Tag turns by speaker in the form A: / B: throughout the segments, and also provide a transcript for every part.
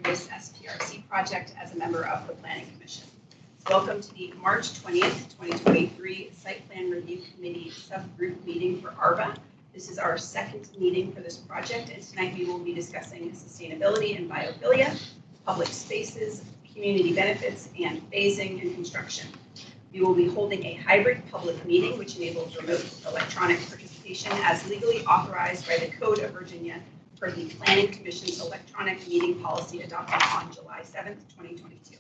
A: this SPRC project as a member of the Planning Commission. Welcome to the March 20th, 2023 Site Plan Review Committee subgroup meeting for ARVA. This is our second meeting for this project, and tonight we will be discussing sustainability and biophilia, public spaces, community benefits, and phasing and construction. We will be holding a hybrid public meeting which enables remote electronic participation as legally authorized by the Code of Virginia per the Planning Commission's electronic meeting policy adopted on July 7th, 2022.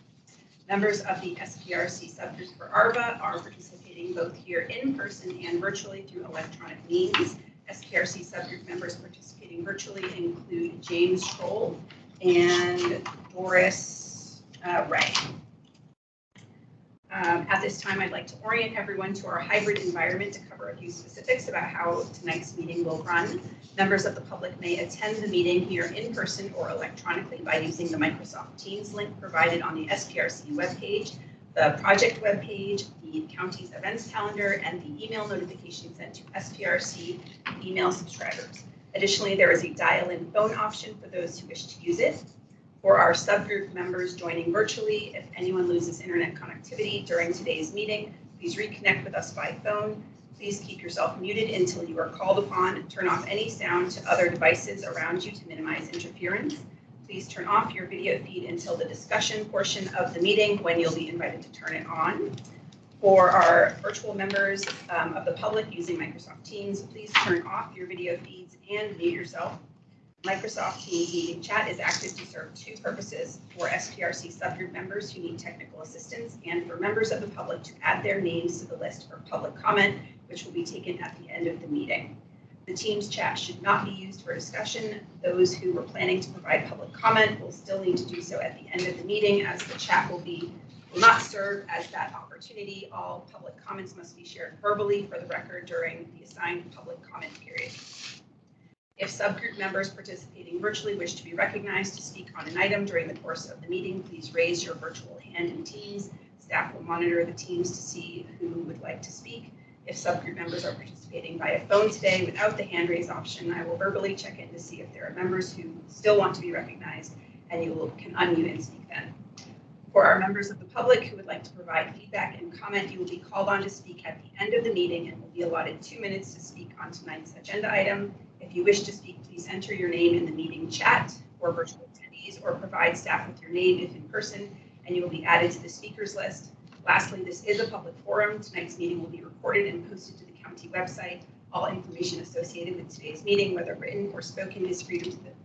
A: Members of the SPRC subgroup for ARVA are participating both here in person and virtually through electronic means. SPRC subgroup members participating virtually include James Troll and Doris Ray. At this time, I'd like to orient everyone to our hybrid environment to cover a few specifics about how tonight's meeting will run. Members of the public may attend the meeting here in person or electronically by using the Microsoft Teams link provided on the SPRC webpage, the project webpage, the county's events calendar, and the email notification sent to SPRC email subscribers. Additionally, there is a dial-in phone option for those who wish to use it. For our subgroup members joining virtually, if anyone loses internet connectivity during today's meeting, please reconnect with us by phone. Please keep yourself muted until you are called upon. Turn off any sound to other devices around you to minimize interference. Please turn off your video feed until the discussion portion of the meeting when you'll be invited to turn it on. For our virtual members of the public using Microsoft Teams, please turn off your video feeds and mute yourself. Microsoft Teams meeting chat is active to serve two purposes: for SPRC subgroup members who need technical assistance and for members of the public to add their names to the list for public comment, which will be taken at the end of the meeting. The Teams chat should not be used for discussion. Those who were planning to provide public comment will still need to do so at the end of the meeting, as the chat will not serve as that opportunity. All public comments must be shared verbally for the record during the assigned public comment period. If subgroup members participating virtually wish to be recognized to speak on an item during the course of the meeting, please raise your virtual hand in Teams. Staff will monitor the Teams to see who would like to speak. If subgroup members are participating via phone today without the hand raise option, I will verbally check in to see if there are members who still want to be recognized, and you can unmute and speak then. For our members of the public who would like to provide feedback and comment, you will be called on to speak at the end of the meeting and will be allotted 2 minutes to speak on tonight's agenda item. If you wish to speak, please enter your name in the meeting chat for virtual attendees, or provide staff with your name if in person, and you will be added to the speakers list. Lastly, this is a public forum. Tonight's meeting will be recorded and posted to the county website. All information associated with today's meeting, whether written or spoken, is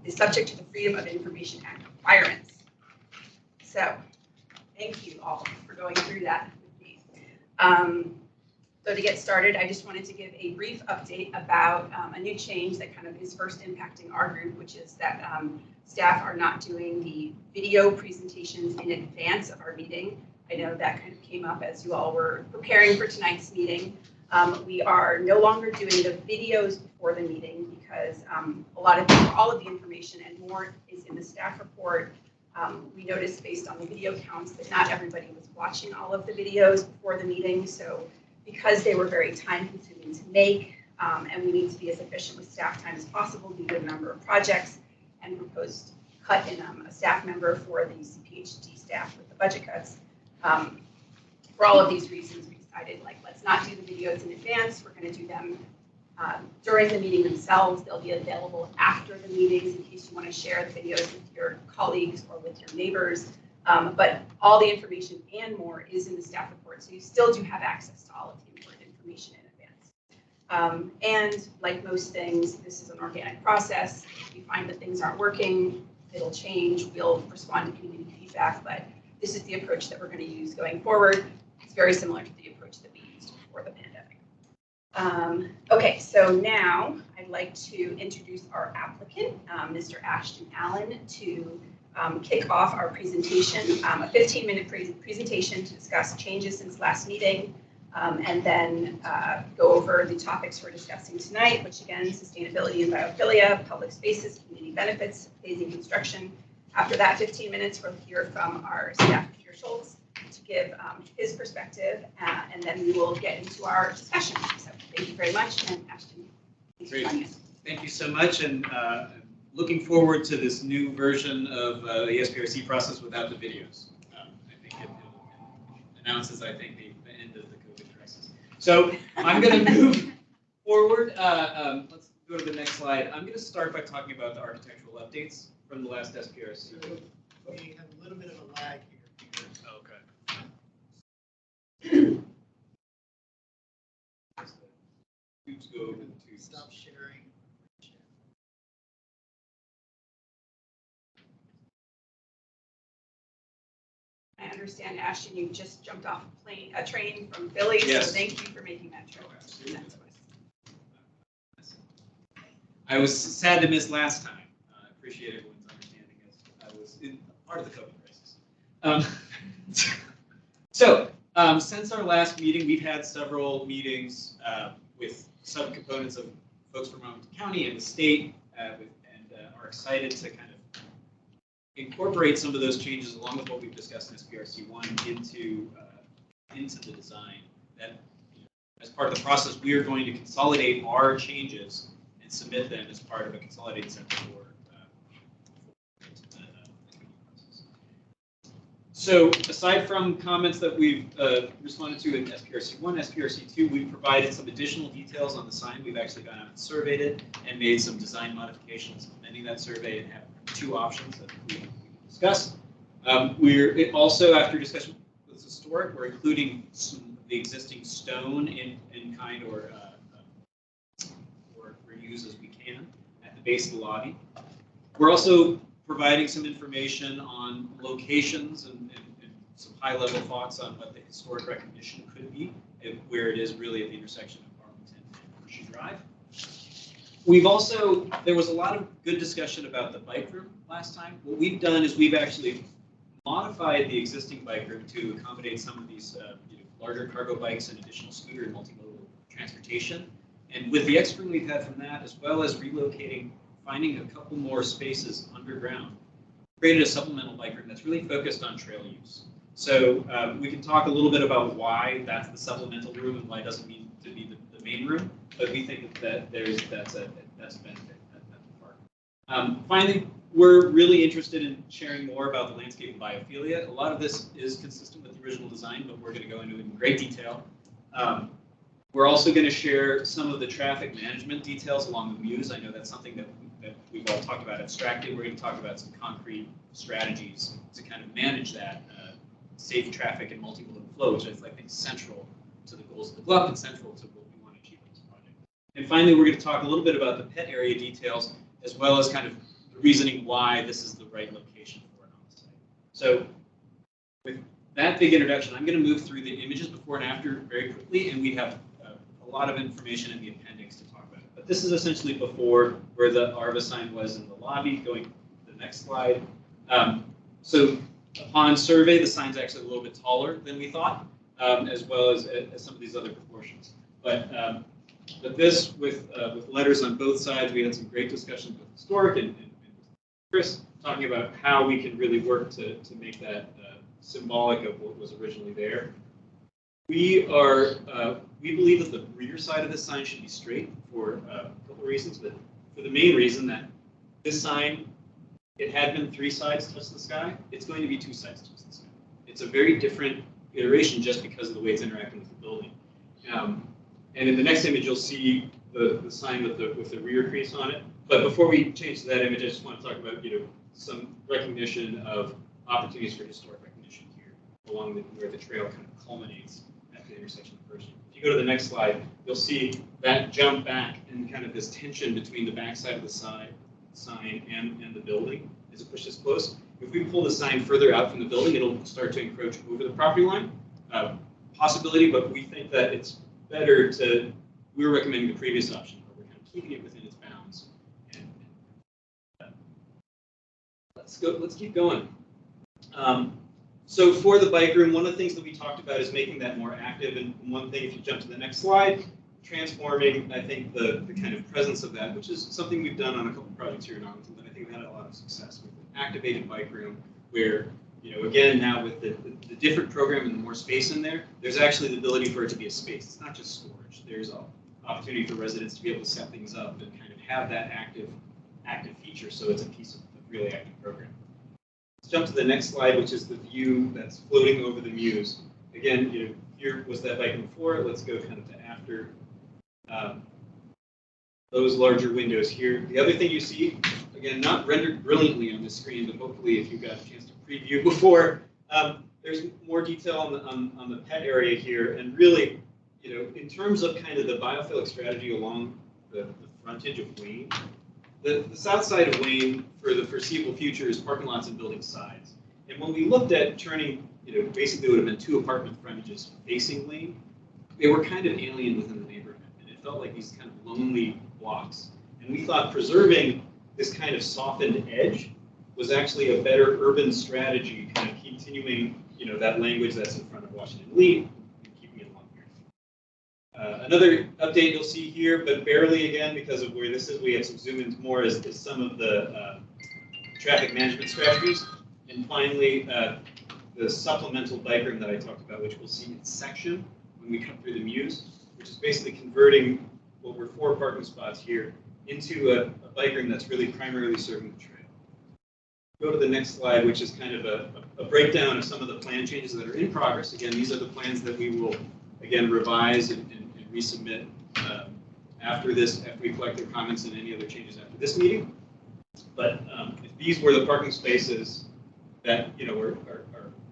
A: subject to the Freedom of Information Act requirements. So, thank you all for going through that with me. So to get started, I just wanted to give a brief update about a new change that kind of is first impacting our group, which is that staff are not doing the video presentations in advance of our meeting. I know that kind of came up as you all were preparing for tonight's meeting. We are no longer doing the videos before the meeting because all of the information and more is in the staff report. We noticed based on the video counts that not everybody was watching all of the videos before the meeting. So because they were very time consuming to make, and we need to be as efficient with staff time as possible due to the number of projects, and proposed cut in a staff member for the CPHD staff with the budget cuts. For all of these reasons, we decided, let's not do the videos in advance. We're going to do them during the meeting themselves. They'll be available after the meetings in case you want to share the videos with your colleagues or with your neighbors. But all the information and more is in the staff report, so you still do have access to all of the important information in advance. And like most things, this is an organic process. If you find that things aren't working, it'll change. We'll respond to community feedback, but this is the approach that we're going to use going forward. It's very similar to the approach that we used before the pandemic. Okay, so now I'd like to introduce our applicant, Mr. Ashton Allen, to kick off our presentation, a 15-minute presentation to discuss changes since last meeting, and then go over the topics we're discussing tonight, which again, sustainability and biophilia, public spaces, community benefits, phasing construction. After that 15 minutes, we'll hear from our staff, Peter Schultz, to give his perspective, and then we will get into our discussion. So thank you very much, and Ashton, thanks for joining us.
B: Thank you so much, and looking forward to this new version of the SPRC process without the videos. I think it announces, I think, the end of the COVID crisis. So I'm going to move forward. Let's go to the next slide. I'm going to start by talking about the architectural updates from the last SPRC.
C: So we have a little bit of a lag here, Peter.
B: Okay. Tubes go over the tubes.
C: Stop sharing.
A: I understand, Ashton, you just jumped off a train from Philly,
B: Yes.
A: so thank you for making that trip.
B: Absolutely. I was sad to miss last time. I appreciate everyone's understanding as I was in part of the COVID crisis. Since our last meeting, we've had several meetings with subcomponents of folks from Arlington County and the state, and are excited to kind of incorporate some of those changes along with what we've discussed in SPRC1 into the design. That, as part of the process, we are going to consolidate our changes and submit them as part of a consolidated set for the process. So aside from comments that we've responded to in SPRC1, SPRC2, we've provided some additional details on the sign. We've actually gone out and surveyed it and made some design modifications, amending that survey, and have two options that we can discuss. We're also, after discussion with Historic, we're including the existing stone in kind or reuse as we can at the base of the lobby. We're also providing some information on locations and some high-level thoughts on what the historic recognition could be, and where it is really at the intersection of Arlington and Horseshoe Drive. There was a lot of good discussion about the bike room last time. What we've done is we've actually modified the existing bike room to accommodate some of these larger cargo bikes and additional scooter and multimodal transportation. And with the experience we've had from that, as well as relocating, finding a couple more spaces underground, created a supplemental bike room that's really focused on trail use. So we can talk a little bit about why that's the supplemental room and why it doesn't mean to be the main room, but we think that that's a benefit at the park. Finally, we're really interested in sharing more about the landscape of biophilia. A lot of this is consistent with the original design, but we're going to go into it in great detail. We're also going to share some of the traffic management details along the Muse. I know that's something that we've all talked about abstractly. We're going to talk about some concrete strategies to kind of manage that safe traffic and multimodal flow, which is, I think, central to the goals of the club and central to what we want to achieve in this project. And finally, we're going to talk a little bit about the pet area details, as well as kind of the reasoning why this is the right location for it on the site. So with that big introduction, I'm going to move through the images before and after very quickly, and we have a lot of information in the appendix to talk about it. But this is essentially before where the ARVA sign was in the lobby. Going to the next slide. So upon survey, the sign's actually a little bit taller than we thought, as well as some of these other proportions. But this, with letters on both sides, we had some great discussions with Historic and Chris, talking about how we can really work to make that symbolic of what was originally there. We believe that the rear side of this sign should be straight for a couple of reasons, but for the main reason that this sign, it had been 3 sides touch the sky. It's going to be 2 sides touch the sky. It's a very different iteration just because of the way it's interacting with the building. And in the next image, you'll see the sign with the rear crease on it. But before we change to that image, I just want to talk about some recognition of opportunities for historic recognition here along where the trail kind of culminates at the intersection of Pershing. If you go to the next slide, you'll see that jump back and kind of this tension between the back side of the sign and the building as it pushes close. If we pull the sign further out from the building, it'll start to encroach over the property line. Possibility, but we think that it's better to, we're recommending the previous option, where we're kind of keeping it within its bounds. And let's keep going. So for the bike room, one of the things that we talked about is making that more active. And one thing, if you jump to the next slide, transforming, I think, the kind of presence of that, which is something we've done on a couple of projects here in Arlington, but I think we've had a lot of success with an activated bike room where, again, now with the different program and the more space in there, there's actually the ability for it to be a space. It's not just storage. There's an opportunity for residents to be able to set things up and kind of have that active feature, so it's a piece of the really active program. Let's jump to the next slide, which is the view that's floating over the Muse. Again, here was that bike before. Let's go kind of to after. Those larger windows here. The other thing you see, again, not rendered brilliantly on the screen, but hopefully if you got a chance to preview before, there's more detail on the pet area here. And really, in terms of kind of the biophilic strategy along the frontage of Wayne, the south side of Wayne for the foreseeable future is parking lots and building sides. And when we looked at turning, basically it would have been 2 apartment frontages facing Wayne, they were kind of alien within the neighborhood. And it felt like these kind of lonely blocks. And we thought preserving this kind of softened edge was actually a better urban strategy, kind of continuing, that language that's in front of Washington Lee and keeping it along here. Another update you'll see here, but barely again because of where this is, we have some zoom ins more is some of the traffic management strategies. And finally, the supplemental bike room that I talked about, which we'll see in section when we come through the Muse, which is basically converting what were 4 parking spots here into a bike room that's really primarily serving the trail. Go to the next slide, which is kind of a breakdown of some of the plan changes that are in progress. Again, these are the plans that we will, again, revise and resubmit after this, after we collect their comments and any other changes after this meeting. But if these were the parking spaces that are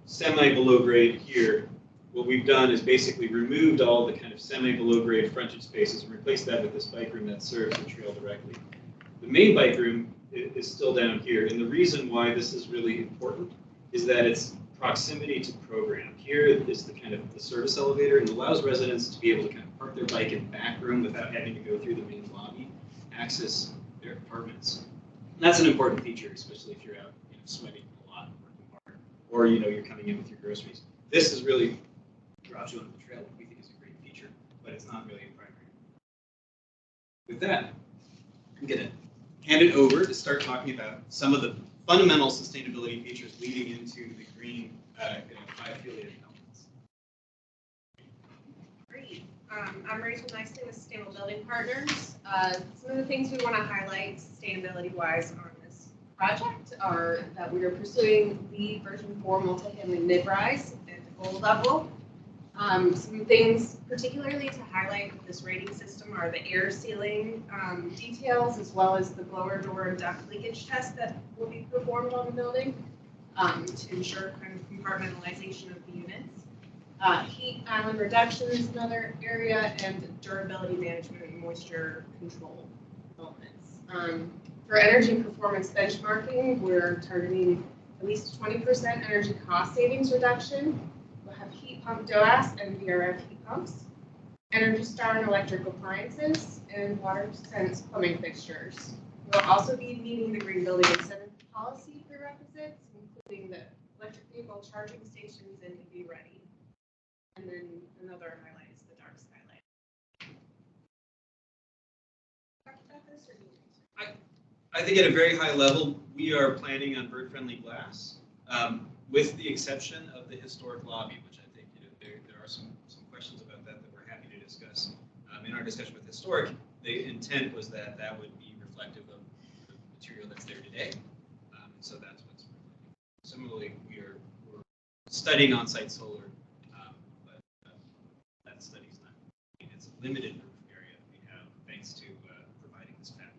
B: semi below grade here, what we've done is basically removed all the kind of semi below grade frontage spaces and replaced that with this bike room that serves the trail directly. The main bike room is still down here, and the reason why this is really important is that it's proximity to program. Here is the kind of the service elevator, and allows residents to be able to kind of park their bike in the back room without having to go through the main lobby, access their apartments. And that's an important feature, especially if you're out sweating a lot, working hard, or you're coming in with your groceries. This is really drops you onto the trail, which we think is a great feature, but it's not really a primary. With that, I'm going to hand it over to start talking about some of the fundamental sustainability features leading into the green biophilia developments.
D: Great. I'm Rachel Nicely with Sustainable Building Partners. Some of the things we want to highlight sustainability-wise on this project are that we are pursuing the version 4 multifamily mid-rise at the gold level. Some things particularly to highlight with this rating system are the air sealing details, as well as the blower door and duct leakage test that will be performed on the building to ensure kind of compartmentalization of the units. Heat island reduction is another area, and durability management and moisture control elements. For energy performance benchmarking, we're targeting at least 20% energy cost savings reduction. We'll have heat pump DOAS and VRF heat pumps, Energy Star and electric appliances, and water sense plumbing fixtures. We'll also be meeting the green building incentive policy prerequisites, including the electric vehicle charging stations and EV ready. And then another highlight is the dark skylight. Talk about this, or do you want to?
B: I think at a very high level, we are planning on bird-friendly glass, with the exception of the historic lobby, which I think there are some questions about that we're happy to discuss. In our discussion with historic, the intent was that that would be reflective of the material that's there today, so that's what's reflecting. Similarly, we're studying on-site solar, but that study's not. It's a limited roof area we have thanks to providing this fabulous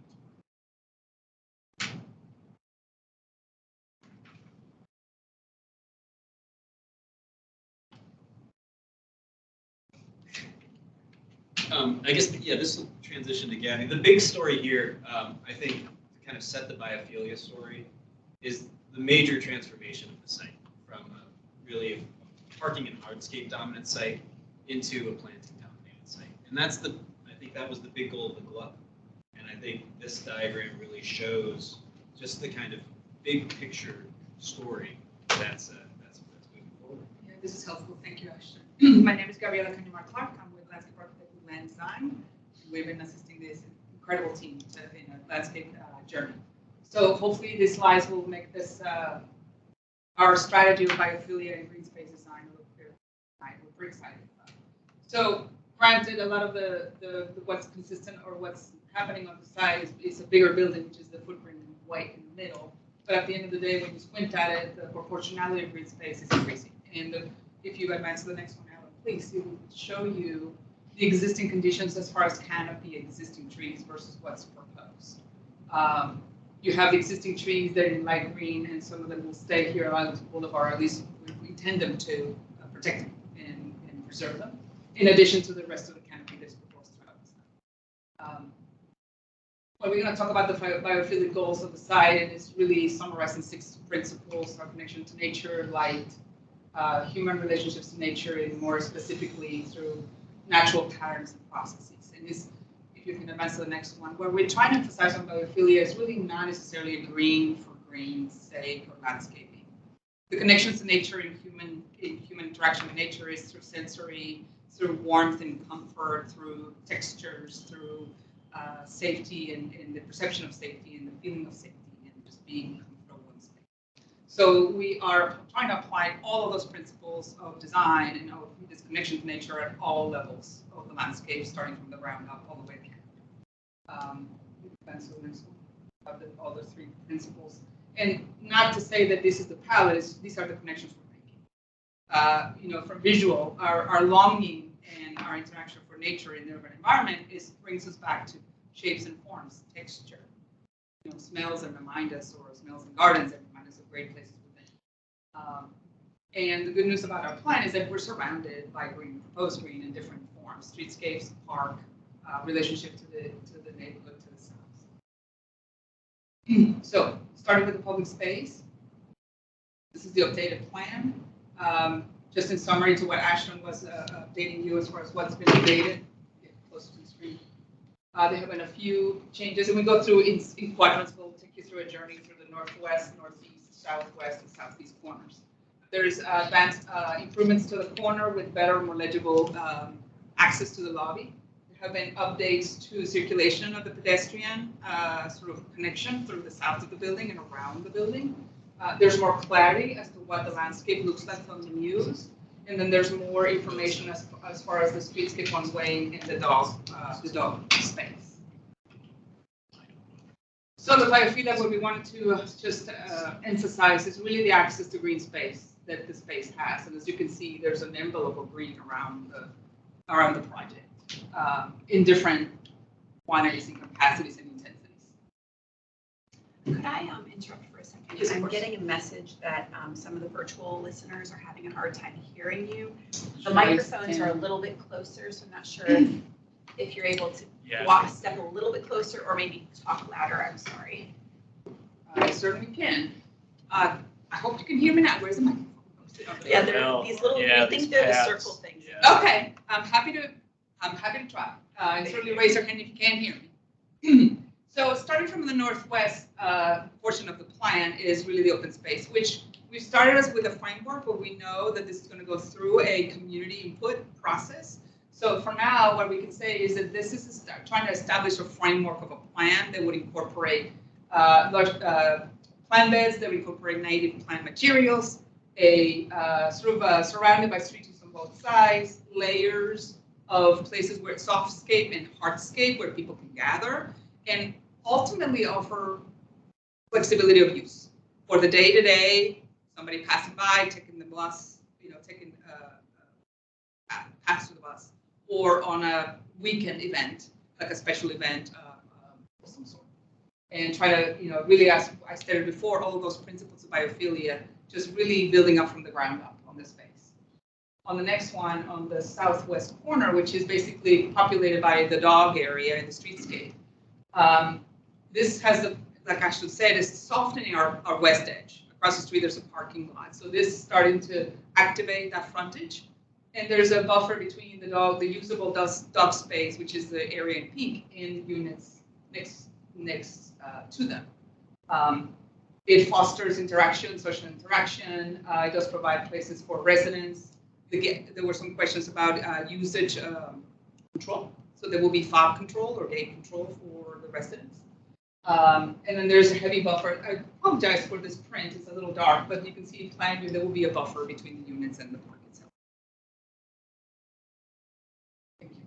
B: I guess, this will transition to Gabby. The big story here, I think, to kind of set the biophilia story, is the major transformation of the site from really a parking and hardscape dominant site into a planting dominated site. And I think that was the big goal of the GLUP. And I think this diagram really shows just the kind of big picture story that's moving forward.
E: Yeah, this is helpful. Thank you, Ashton. My name is Gabriela Canimar-Clark. I'm with Landscape of Land Design. We've been assisting this incredible team in a landscape journey. So hopefully these slides will make this our strategy of biophilia and green space design a little clearer. We're pretty excited about it. So granted, a lot of the what's consistent or what's happening on the side is a bigger building, which is the footprint in white in the middle. But at the end of the day, when you squint at it, the proportionality of green space is increasing. And if you advance to the next one, Alan, please, it will show you the existing conditions as far as canopy, existing trees versus what's proposed. You have existing trees that are in light green, and some of them will stay here on Arlington Boulevard. At least we intend them to protect them and preserve them, in addition to the rest of the canopy that's proposed throughout the site. Well, we're going to talk about the biophilic goals of the site, and it's really summarizing 6 principles: our connection to nature, light, human relationships to nature, and more specifically through natural patterns and processes. And this, if you can advance to the next one, where we're trying to emphasize on biophilia is really not necessarily a green for green's sake or landscaping. The connections to nature in human interaction with nature is through sensory, through warmth and comfort, through textures, through safety and the perception of safety and the feeling of safety and just being comfortable in space. So we are trying to apply all of those principles of design and of this connection to nature at all levels of the landscape, starting from the ground up all the way to and so the next one, all those 3 principles. And not to say that this is the palette, these are the connections we're making. From visual, our longing and our interaction for nature in the urban environment brings us back to shapes and forms, texture, smells that remind us, or smells in gardens that remind us of great places within. And the good news about our plan is that we're surrounded by green, proposed green in different forms: streetscapes, park, relationship to the neighborhood to the south. So, starting with the public space, this is the updated plan. Just in summary to what Ashton was updating you as far as what's been updated. Get closer to the screen. There have been a few changes, and we go through in quadrants. We'll take you through a journey through the northwest, northeast, southwest, and southeast corners. There's advanced improvements to the corner with better, more legible access to the lobby. There have been updates to circulation of the pedestrian sort of connection through the south of the building and around the building. There's more clarity as to what the landscape looks like from the news. And then there's more information as far as the streetscape one-way and the dog space. So the biophilia, what we wanted to just emphasize is really the access to green space that the space has. And as you can see, there's an envelope of green around the project in different quantities and capacities and intensities.
A: Could I interrupt for a second?
E: Yes,
A: I'm getting a message that some of the virtual listeners are having a hard time hearing you. The microphones are a little bit closer, so I'm not sure if you're able to step a little bit closer or maybe talk louder. I'm sorry.
E: I certainly can. I hope you can hear me now. Where's the microphone?
A: Yeah, they're these little. I think they're the circle things.
B: Yeah.
E: Okay, I'm happy to try. And certainly raise your hand if you can't hear me. So starting from the northwest portion of the plan is really the open space, which we started as with a framework, but we know that this is going to go through a community input process. So for now, what we can say is that this is trying to establish a framework of a plan that would incorporate large plant beds, that would incorporate native plant materials, surrounded by streets on both sides, layers of places where it's softscape and hardscape where people can gather, and ultimately offer flexibility of use for the day-to-day, somebody passing by, taking the bus, taking pass to the bus, or on a weekend event, like a special event of some sort. And try to, really, as I stated before, all of those principles of biophilia, just really building up from the ground up on this space. On the next one, on the southwest corner, which is basically populated by the dog area in the streetscape, this has, like Ashton said, is softening our west edge. Across the street, there's a parking lot. So this is starting to activate that frontage. And there's a buffer between the usable dog space, which is the area in pink, in units next to them. It fosters interaction, social interaction. It does provide places for residents. There were some questions about usage control. So there will be fob control or gate control for the residents. And then there's a heavy buffer. I apologize for this print. It's a little dark, but you can see in plan view there will be a buffer between the units and the park itself. Thank you.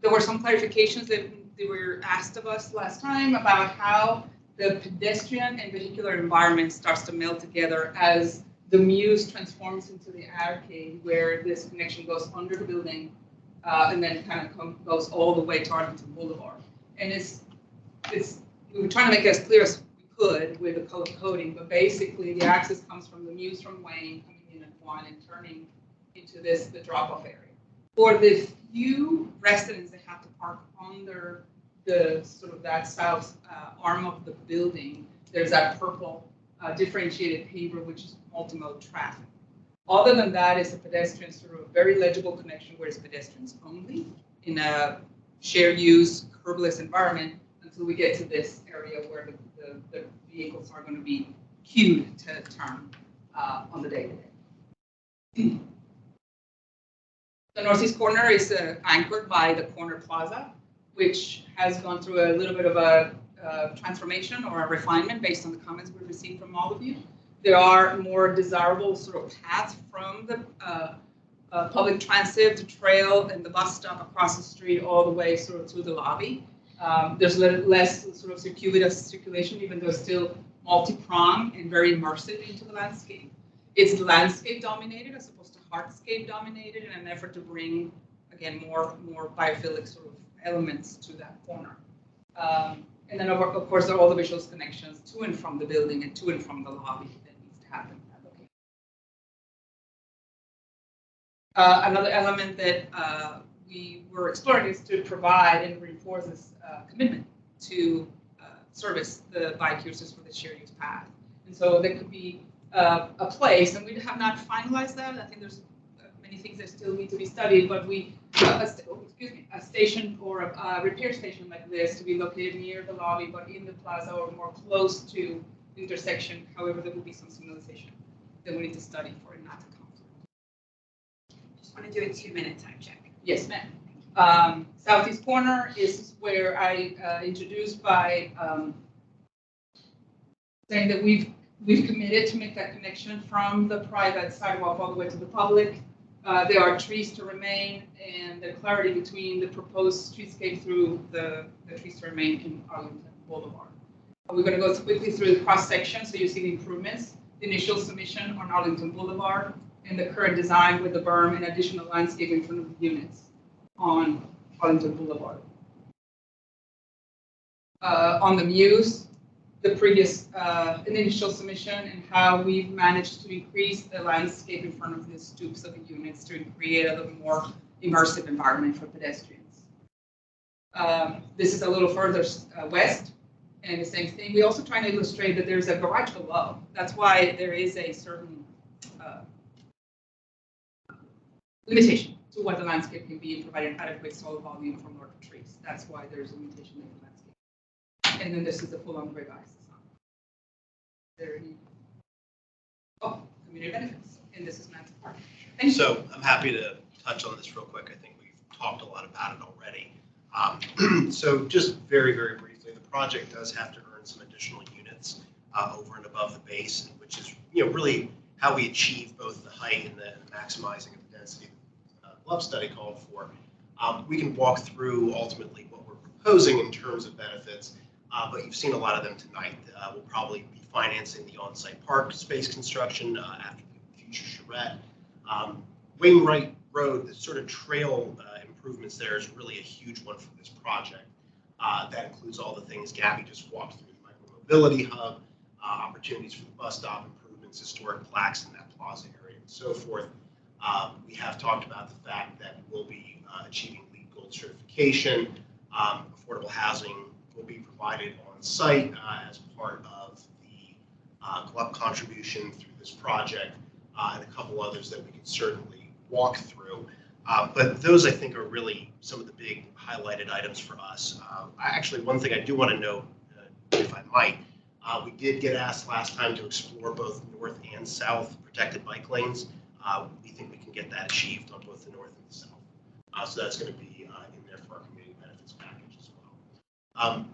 E: There were some clarifications that were asked of us last time about how the pedestrian and vehicular environment starts to meld together as the muse transforms into the arcade, where this connection goes under the building and then kind of goes all the way to Arlington Boulevard. And we were trying to make it as clear as we could with the color coding, but basically the access comes from the muse from Wayne coming in at 1 and turning into the drop-off area. For the few residents that have to park under the sort of that south arm of the building, there's that purple differentiated paver, which is multimode traffic. Other than that, it's a pedestrian sort of very legible connection where it's pedestrians only in a shared use, curbless environment until we get to this area where the vehicles are going to be queued to turn on the day-to-day. The northeast corner is anchored by the corner plaza, which has gone through a little bit of a transformation or a refinement based on the comments we've received from all of you. There are more desirable sort of paths from the public transit to trail and the bus stop across the street all the way sort of to the lobby. There's less sort of circuitous circulation, even though it's still multi-pronged and very immersive into the landscape. It's landscape dominated as opposed to hardscape dominated in an effort to bring, again, more biophilic sort of elements to that corner. And then, of course, there are all the visual connections to and from the building and to and from the lobby that needs to happen in that location. Another element that we were exploring is to provide and reinforce this commitment to service the bike users for the shared use path. And so there could be a place, and we have not finalized that. I think there's many things that still need to be studied, but a station or a repair station like this to be located near the lobby, but in the plaza or more close to the intersection. However, there will be some signalization that we need to study for it not to conflict.
A: Just want to do a 2-minute time check.
E: Yes, ma'am. Southeast corner is where I introduced by saying that we've committed to make that connection from the private sidewalk all the way to the public. There are trees to remain, and the clarity between the proposed streetscape through the trees to remain in Arlington Boulevard. We're going to go quickly through the cross section so you see the improvements, the initial submission on Arlington Boulevard, and the current design with the berm and additional landscaping from the units on Arlington Boulevard. On the Muse, the previous initial submission and how we've managed to increase the landscape in front of the stoops of the units to create a little more immersive environment for pedestrians. This is a little further west, and the same thing. We also try to illustrate that there's a garage below. That's why there is a certain limitation to what the landscape can be in providing adequate soil volume from larger trees. That's why there's a limitation in the landscape. And then this is the full-on grid ice design. Community benefits, and this is Matt's part. Thank you.
F: So I'm happy to touch on this real quick. I think we've talked a lot about it already. So just very, very briefly, the project does have to earn some additional units over and above the base, which is really how we achieve both the height and the maximizing of the density Love study called for. We can walk through ultimately what we're proposing in terms of benefits, but you've seen a lot of them tonight. We'll probably be financing the on-site park space construction after the future charrette. Wainwright Road, the sort of trail improvements there is really a huge one for this project. That includes all the things Gabby just walked through, the micro-mobility hub, opportunities for the bus stop improvements, historic plaques in that plaza area, and so forth. We have talked about the fact that we'll be achieving LEED Gold certification. Affordable housing will be provided on site as part of the club contribution through this project, and a couple others that we could certainly walk through. But those, I think, are really some of the big highlighted items for us. Actually, one thing I do want to note, if I might, we did get asked last time to explore both north and south protected bike lanes. We think we can get that achieved on both the north and the south. So that's going to be in there for our community benefits package as well.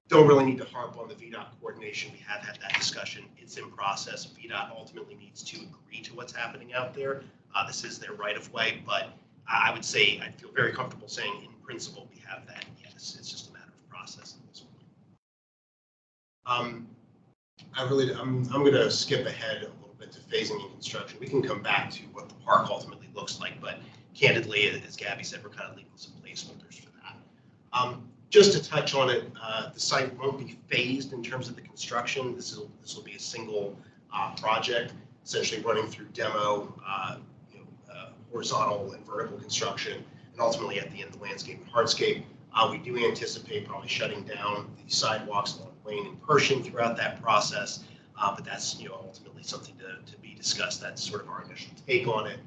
F: Don't really need to harp on the VDOT coordination. We have had that discussion. It's in process. VDOT ultimately needs to agree to what's happening out there. This is their right of way, but I would say I feel very comfortable saying in principle, we have that, yes. It's just a matter of process at this point. I'm going to skip ahead a little bit to phasing and construction. We can come back to what the park ultimately looks like, but candidly, as Gabby said, we're kind of leaving some placeholders for that. Just to touch on it, the site won't be phased in terms of the construction. This will be a single project, essentially running through demo, horizontal and vertical construction, and ultimately at the end, the landscape and hardscape. We do anticipate probably shutting down the sidewalks along Wayne and Pershing throughout that process, but that's ultimately something to be discussed. That's sort of our initial take on it.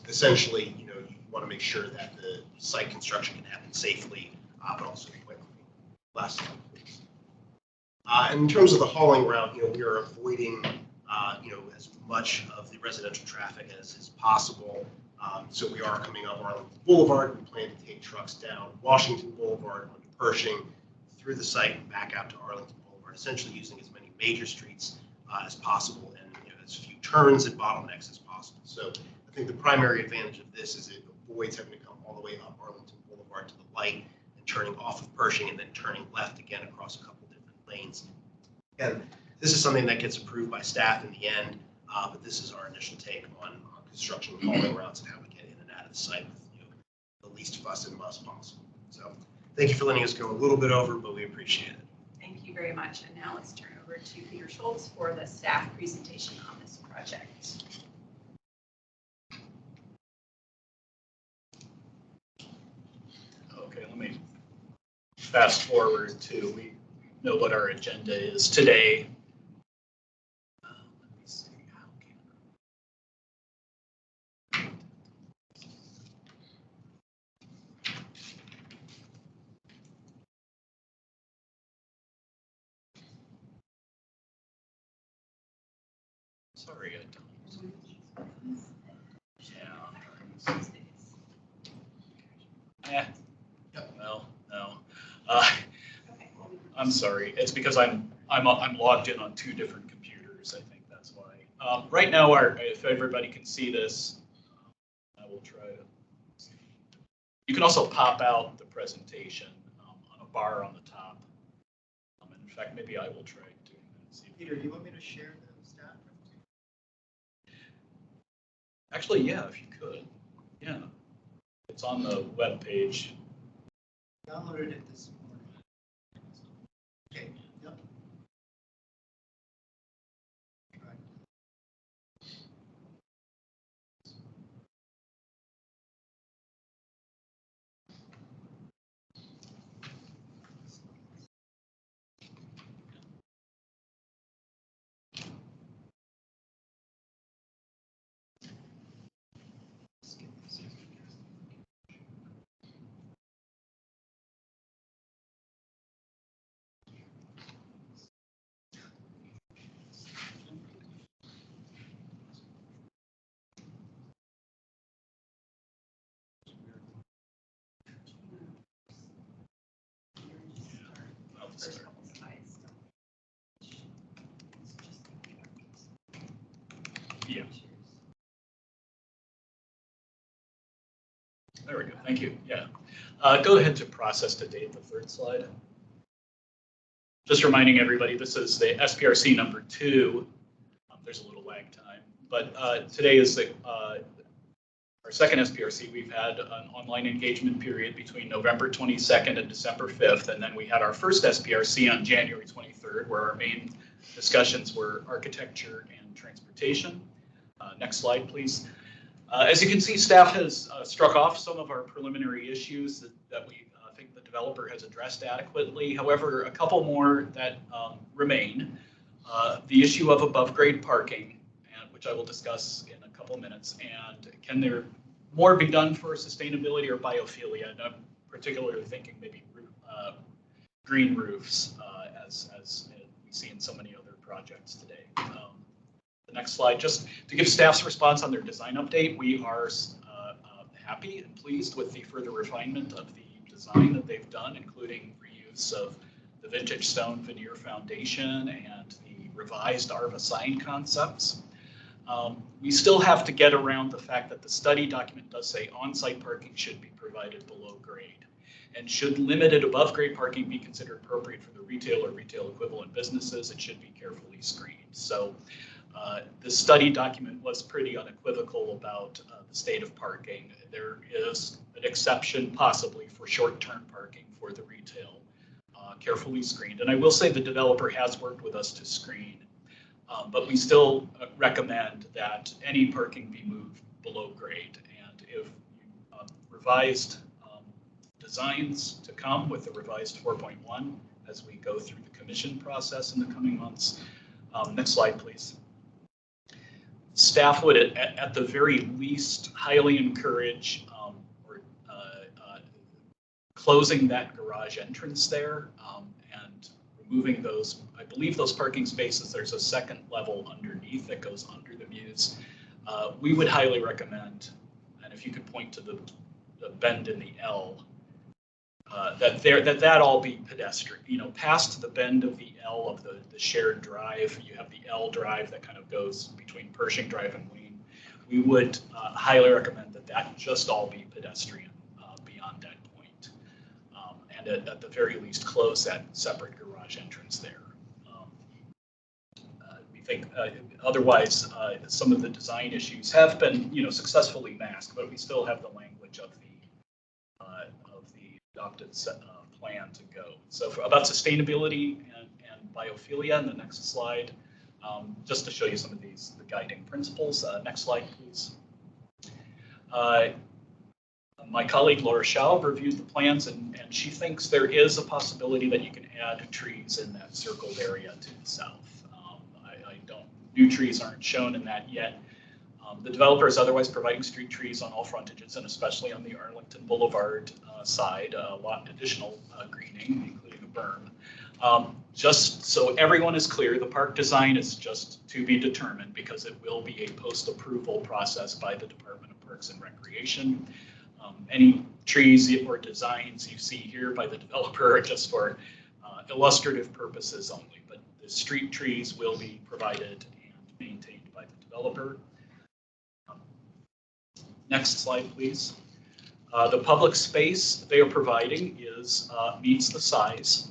F: Essentially, you want to make sure that the site construction can happen safely, but also quickly. Last slide, please. And in terms of the hauling route, we are avoiding as much of the residential traffic as is possible. So we are coming up Arlington Boulevard. We plan to take trucks down Washington Boulevard onto Pershing, through the site and back out to Arlington Boulevard, essentially using as many major streets as possible and as few turns and bottlenecks as possible. So I think the primary advantage of this is it avoids having to come all the way up Arlington Boulevard to the light and turning off of Pershing and then turning left again across a couple different lanes. And this is something that gets approved by staff in the end, but this is our initial take on construction of hauling routes and how we get in and out of the site with the least fuss and muss possible. So thank you for letting us go a little bit over, but we appreciate it.
A: Thank you very much. And now let's turn over to Peter Schultz for the staff presentation on this project.
G: Okay, let me fast forward to, we know what our agenda is today. Let me see, how can sorry, I don't. Yeah. Well, no. I'm sorry. It's because I'm logged in on two different computers. I think that's why. Right now, if everybody can see this, I will try to. You can also pop out the presentation on a bar on the top. And in fact, maybe I will try to see.
C: Peter, do you want me to share the staff?
G: Actually, yeah, if you could. Yeah. It's on the web page.
C: Downloaded it this morning. Okay. Yep. Right.
A: First couple slides.
G: Yeah. There we go. Thank you. Yeah. Go ahead to process to date, the third slide. Just reminding everybody, this is the SPRC number 2. There's a little lag time, but today is our second SPRC. We've had an online engagement period between November 22nd and December 5th, and then we had our first SPRC on January 23rd, where our main discussions were architecture and transportation. Next slide, please. As you can see, staff has struck off some of our preliminary issues that we think the developer has addressed adequately. However, a couple more that remain. The issue of above grade parking, which I will discuss in a couple minutes, and can there more be done for sustainability or biophilia? And I'm particularly thinking maybe green roofs, as we see in so many other projects today. The next slide, just to give staff's response on their design update, we are happy and pleased with the further refinement of the design that they've done, including reuse of the vintage stone veneer foundation and the revised ARVA sign concepts. We still have to get around the fact that the study document does say on-site parking should be provided below grade. And should limited above grade parking be considered appropriate for the retail or retail equivalent businesses, it should be carefully screened. So the study document was pretty unequivocal about the state of parking. There is an exception possibly for short-term parking for the retail, carefully screened. And I will say the developer has worked with us to screen, but we still recommend that any parking be moved below grade. And if revised designs to come with the revised 4.1 as we go through the commission process in the coming months. Next slide, please. Staff would, at the very least, highly encourage closing that garage entrance there and removing those, I believe those parking spaces, there's a second level underneath that goes under the mews. We would highly recommend, and if you could point to the bend in the L, that all be pedestrian. You know, past the bend of the L of the shared drive, you have the L drive that kind of goes between Pershing Drive and Wayne. We would highly recommend that just all be pedestrian beyond that point, and at the very least close that separate garage entrance there. We think otherwise some of the design issues have been successfully masked, but we still have the language of the adopted plan to go. So about sustainability and biophilia in the next slide, just to show you some of the guiding principles. Next slide, please. My colleague Laura Schaub reviewed the plans, and she thinks there is a possibility that you can add trees in that circled area to the south. New trees aren't shown in that yet. The developer is otherwise providing street trees on all frontages, and especially on the Arlington Boulevard side, a lot additional greening, including a berm. Just so everyone is clear, the park design is just to be determined because it will be a post-approval process by the Department of Parks and Recreation. Any trees or designs you see here by the developer are just for illustrative purposes only, but the street trees will be provided and maintained by the developer. Next slide, please. The public space they are providing meets the size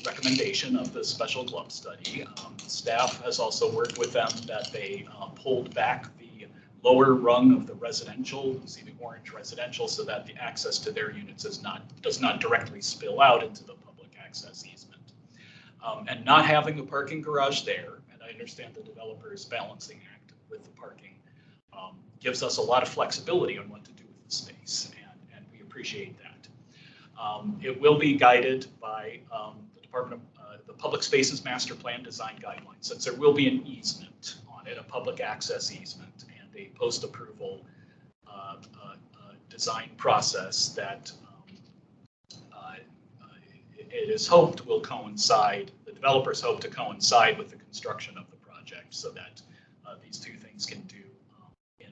G: recommendation of the special club study. Staff has also worked with them that they pulled back the lower rung of the residential, you see the orange residential, so that the access to their units does not directly spill out into the public access easement. And not having a parking garage there, and I understand the developer's balancing act with the parking, gives us a lot of flexibility on what to do with the space, and we appreciate that. It will be guided by the Department of the Public Spaces Master Plan Design Guidelines, since there will be an easement on it, a public access easement, and a post-approval design process that it is hoped will coincide, the developers hope to coincide with the construction of the project so that these two things can do in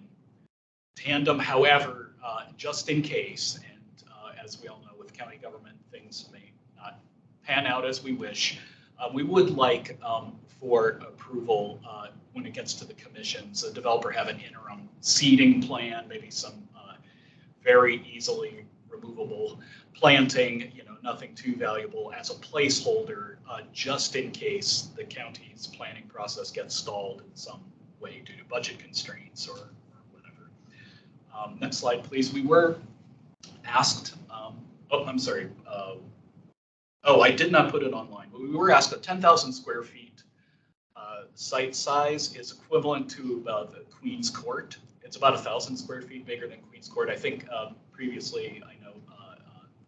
G: tandem. However, just in case, and as we all know with county government, things may not pan out as we wish, we would like for approval when it gets to the commissions, the developer have an interim seeding plan, maybe some very easily removable planting, nothing too valuable as a placeholder, just in case the county's planning process gets stalled in some way due to budget constraints or whatever. Next slide, please. We were asked, I'm sorry. I did not put it online, but we were asked a 10,000 square feet site size is equivalent to about the Queen's Court. It's about 1,000 square feet bigger than Queen's Court. I think previously, I know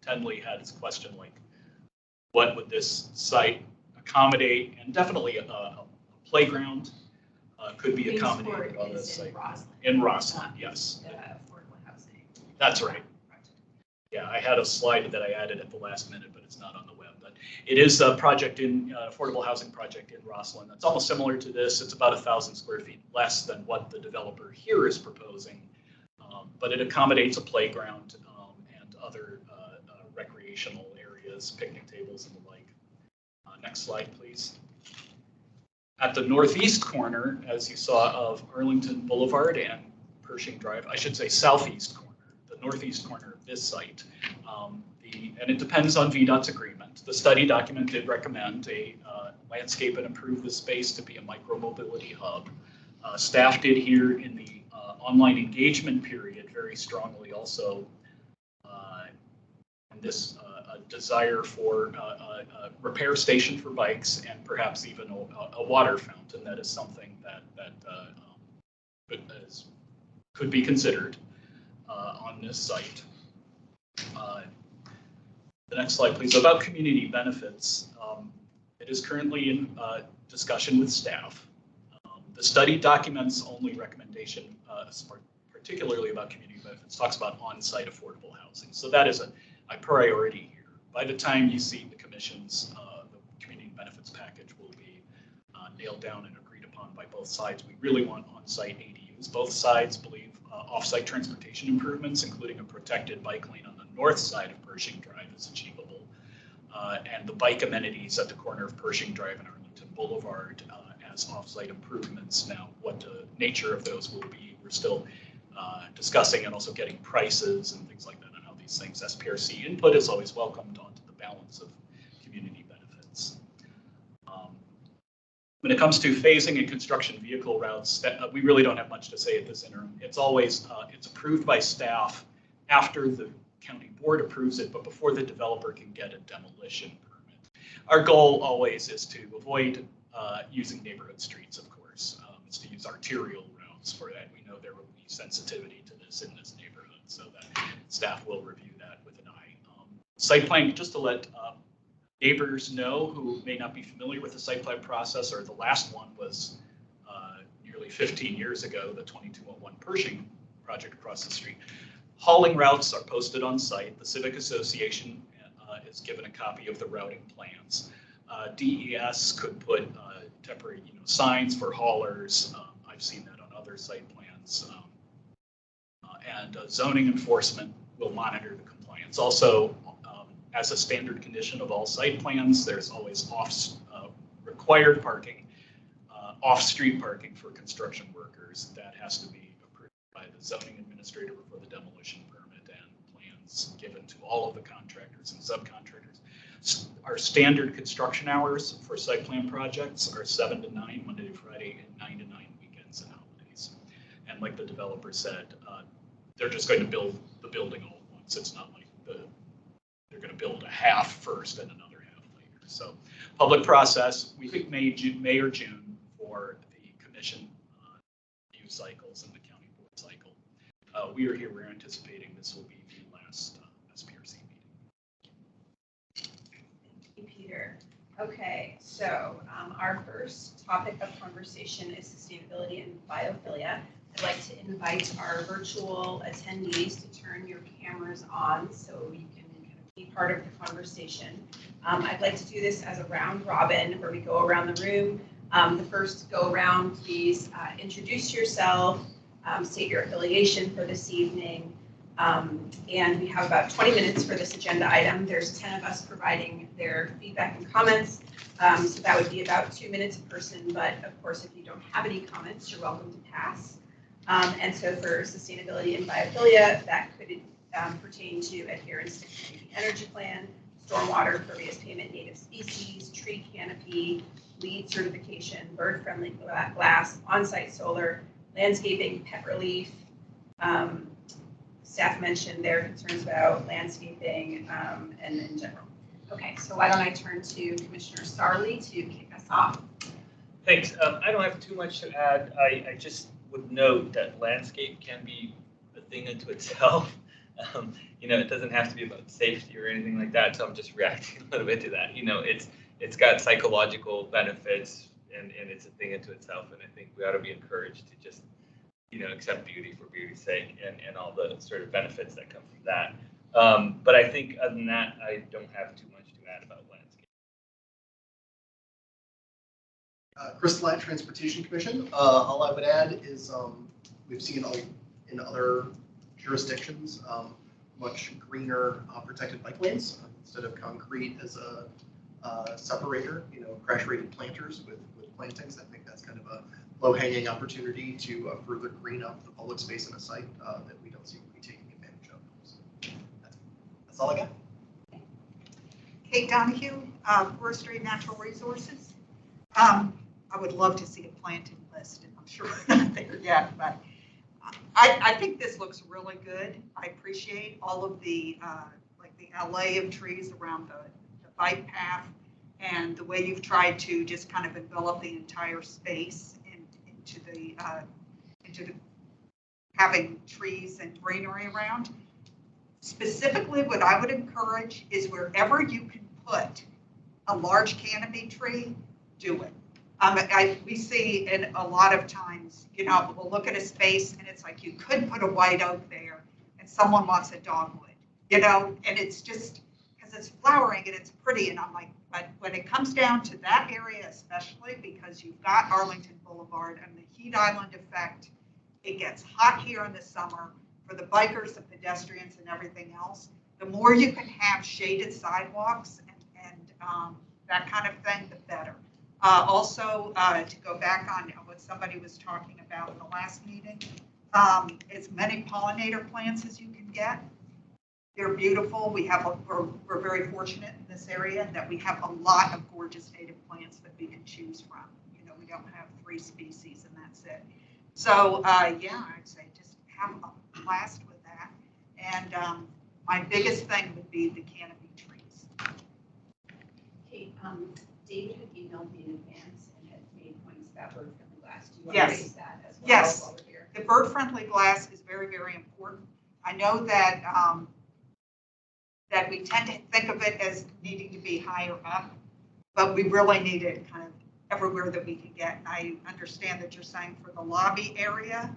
G: Tenley had his question like, what would this site accommodate? And definitely a playground could be accommodated on this site. In Roslyn, yes.
A: Affordable housing.
G: That's right. Yeah, I had a slide that I added at the last minute, but it's not on the web. But it is a project affordable housing project in Roslyn. That's almost similar to this. It's about 1,000 square feet less than what the developer here is proposing, but it accommodates a playground and other recreational areas, picnic tables and the like. Next slide, please. At the northeast corner, as you saw, of Arlington Boulevard and Pershing Drive, I should say southeast corner, the northeast corner of this site, and it depends on VDOT's agreement. The study document did recommend a landscape and improve the space to be a micro-mobility hub. Staff did hear in the online engagement period very strongly also in this desire for a repair station for bikes and perhaps even a water fountain. That is something that could be considered on this site. The next slide, please. About community benefits, it is currently in discussion with staff. The study documents only recommendation, particularly about community benefits, talks about on-site affordable housing. So that is a priority here. By the time you see the commission's, the community benefits package will be nailed down and agreed upon by both sides. We really want on-site ADUs. Both sides believe off-site transportation improvements, including a protected bike lane on the north side of Pershing Drive, is achievable. And the bike amenities at the corner of Pershing Drive and Arlington Boulevard as off-site improvements. Now, what the nature of those will be, we're still discussing and also getting prices and things like that on how these things. SPRC input is always welcomed onto the balance of community benefits. When it comes to phasing and construction vehicle routes, we really don't have much to say at this interim. It's always it's approved by staff after the county board approves it, but before the developer can get a demolition permit. Our goal always is to avoid using neighborhood streets, of course. It's to use arterial routes for that. We know there will be sensitivity to this in this neighborhood, so that staff will review that with an eye. Site plan, just to let neighbors know who may not be familiar with the site plan process, or the last one was nearly 15 years ago, the 2201 Pershing project across the street. Hauling routes are posted on site. The Civic Association is given a copy of the routing plans. DES could put temporary signs for haulers. I've seen that on other site plans. And zoning enforcement will monitor the compliance. Also, as a standard condition of all site plans, there's always required parking, off-street parking for construction workers. That has to be approved by the zoning administrator before the demolition permit, and plans given to all of the contractors and subcontractors. Our standard construction hours for site plan projects are 7 to 9, Monday to Friday, and 9 to 9 weekends and holidays. And like the developer said, they're just going to build the building all at once. It's not like they're going to build a half first and another half later. So public process, we think May or June for the commission review cycles and the county board cycle. We are here, we're anticipating this will be the last SPRC meeting.
A: Thank you, Peter. Okay, so our first topic of conversation is sustainability and biophilia. I'd like to invite our virtual attendees to turn your cameras on so you can be part of the conversation. I'd like to do this as a round robin where we go around the room. The first go around, please introduce yourself, state your affiliation for this evening, and we have about 20 minutes for this agenda item. There's 10 of us providing their feedback and comments, so that would be about 2 minutes a person, but of course if you don't have any comments, you're welcome to pass. And so for sustainability and biophilia, that could pertain to adherence to community energy plan, stormwater, pervious pavement, native species, tree canopy, LEED certification, bird-friendly glass, on-site solar, landscaping, pet relief. Staff mentioned their concerns about landscaping and in general. Okay, so why don't I turn to Commissioner Sarli to kick us off.
H: Thanks. I don't have too much to add. I just would note that landscape can be a thing unto itself. It doesn't have to be about safety or anything like that. So I'm just reacting a little bit to that. It's got psychological benefits and it's a thing unto itself. And I think we ought to be encouraged to just, accept beauty for beauty's sake and all the sort of benefits that come from that. But I think other than that, I don't have too much to add about landscape.
C: Chris Flatt, Transportation Commission. All I would add is we've seen in other jurisdictions much greener protected bike lanes instead of concrete as a separator, crash rated planters with plantings. I think that's kind of a low hanging opportunity to further green up the public space in a site that we don't seem to be taking advantage of. So that's all I got.
I: Kate Donahue, Forestry and Natural Resources. I would love to see a planting list, and I'm sure we're not there yet, but I think this looks really good. I appreciate all of the, like the alley of trees around the bike path and the way you've tried to just kind of envelop the entire space into the having trees and greenery around. Specifically, what I would encourage is wherever you can put a large canopy tree, do it. We see in a lot of times, we'll look at a space and it's like you could put a white oak there and someone wants a dogwood, and it's just because it's flowering and it's pretty. And I'm like, but when it comes down to that area, especially because you've got Arlington Boulevard and the heat island effect, it gets hot here in the summer for the bikers, the pedestrians and everything else. The more you can have shaded sidewalks and that kind of thing, the better. Also, to go back on what somebody was talking about in the last meeting, as many pollinator plants as you can get. They're beautiful. We're very fortunate in this area that we have a lot of gorgeous native plants that we can choose from. We don't have 3 species and that's it. So yeah, I'd say just have a blast with that. And my biggest thing would be the canopy trees.
A: Kate, David had emailed me in advance and had made points about bird-friendly glass. Do you want
I: Yes.
A: to raise that as well?
I: Yes.
A: While we're here?
I: The bird-friendly glass is very, very important. I know that that we tend to think of it as needing to be higher up, but we really need it kind of everywhere that we can get. And I understand that you're saying for the lobby area.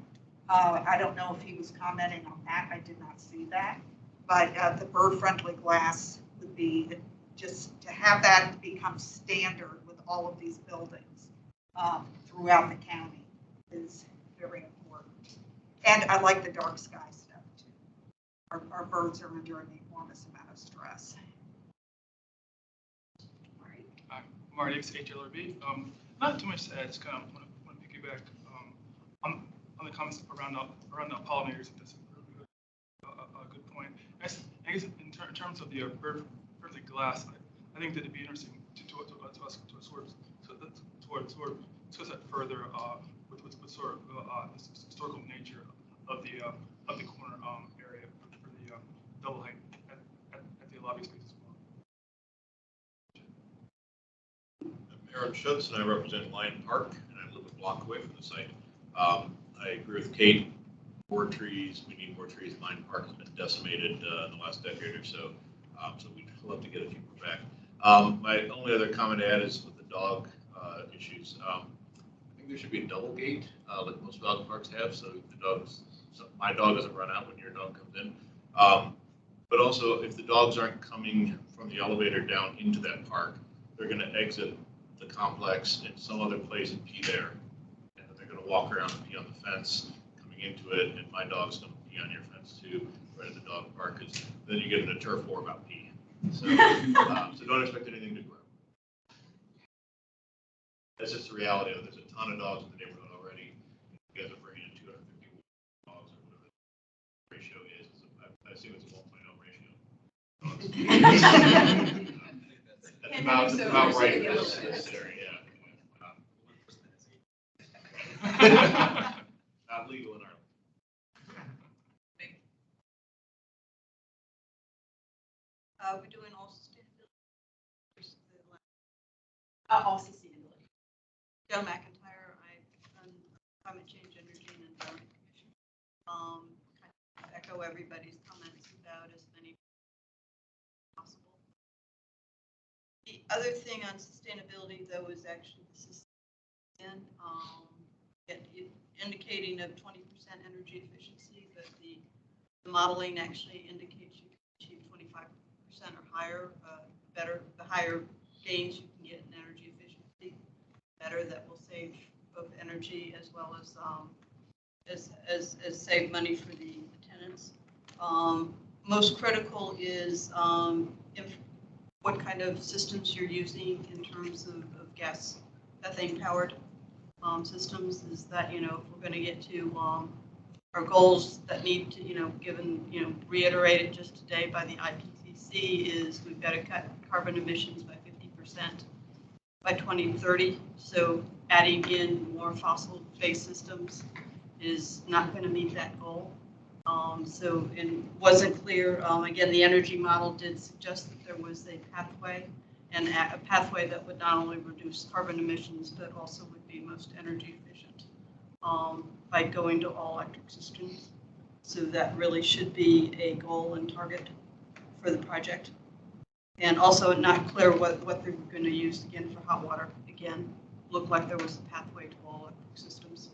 I: I don't know if he was commenting on that. I did not see that. But the bird-friendly glass would be just to have that become standard with all of these buildings throughout the county is very important. And I like the dark sky stuff too. Our birds are under an enormous amount of stress.
J: My name is HLRB. Not too much to add, just kind of want to piggyback on the comments around the pollinators. That's a good point. I guess in terms of the bird-friendly glass, I think that it'd be interesting to discuss that further with sort of the historical nature of the corner area for the double height at the lobby space as well.
K: I'm Aaron Schutz, and I represent Lyon Park, and I live a block away from the site. I agree with Kate. More trees. We need more trees. Lyon Park has been decimated in the last decade or so. So we'd love to get a few more back. My only other comment to add is with the dog issues. I think there should be a double gate, like most dog parks have, so my dog doesn't run out when your dog comes in. But also, if the dogs aren't coming from the elevator down into that park, they're going to exit the complex in some other place and pee there. And then they're going to walk around and pee on the fence coming into it, and my dog's going to pee on your fence too, right at the dog park, because then you get in a turf war about pee. So, so don't expect anything to grow. That's just the reality of it. There's a ton of dogs in the neighborhood already. You guys are bringing in 250 dogs or whatever the ratio is. I assume it's a 1.0 ratio. That's about right for this area, yeah. Not legal in Ireland.
I: We're doing all sustainability.
A: All sustainability.
I: Joe McIntyre, I'm Climate Change, Energy, and Environment Commission. I echo everybody's comments about as many as possible. The other thing on sustainability, though, is actually the system, indicating of 20% energy efficiency, but the modeling actually indicates you can achieve 25% or higher. The higher gains you can get in energy efficiency, better. That will save both energy as well as save money for the tenants. Most critical is
L: what kind of systems you're using in terms of gas, ethane powered systems, is that, if we're going to get to our goals that need to, given, reiterated just today by the IPCC, is we've got to cut carbon emissions by 50% by 2030. So adding in more fossil-based systems is not going to meet that goal. So it wasn't clear. Again, the energy model did suggest that there was a pathway, and a pathway that would not only reduce carbon emissions, but also would be most energy efficient by going to all electric systems. So that really should be a goal and target for the project. And also not clear what they're going to use again for hot water. Again, looked like there was a pathway to all electric systems.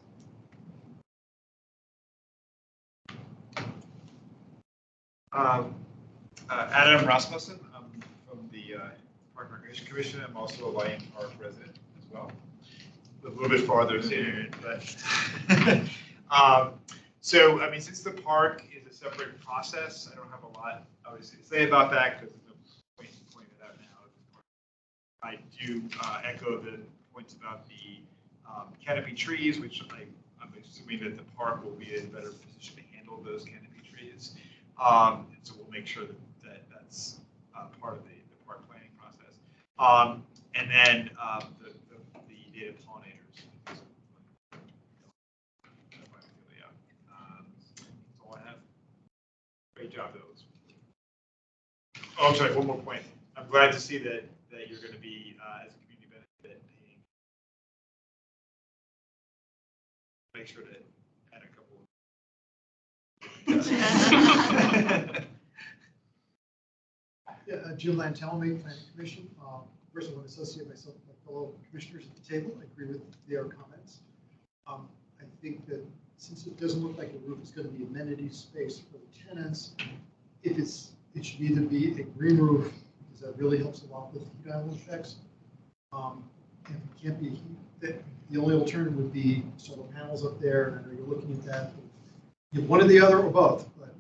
M: Adam Rasmussen, I'm from the Park and Recreation Commission. I'm also a Lion Park resident as well. A little bit farther in, but so I mean, since the park is a separate process, I don't have a lot obviously to say about that because there's no point in pointing it out now. I do echo the points about the canopy trees, which I'm assuming that the park will be in a better position to handle those canopy trees. And so we'll make sure that that's part of the park planning process. And then the native pollinators. That's all I have. Great job, those. Oh, I'm sorry, one more point. I'm glad to see that you're going to be, as a community benefit, make sure to add a couple of
N: Yeah, Jim Lantelme, Planning Commission. First, I want to associate myself with my fellow commissioners at the table. I agree with their comments. I think that since it doesn't look like a roof is going to be amenity space for the tenants, it should either be a green roof, because that really helps a lot with heat island effects. If it can't be heat, the only alternative would be solar panels up there, and I know you're looking at that. One or the other or both, but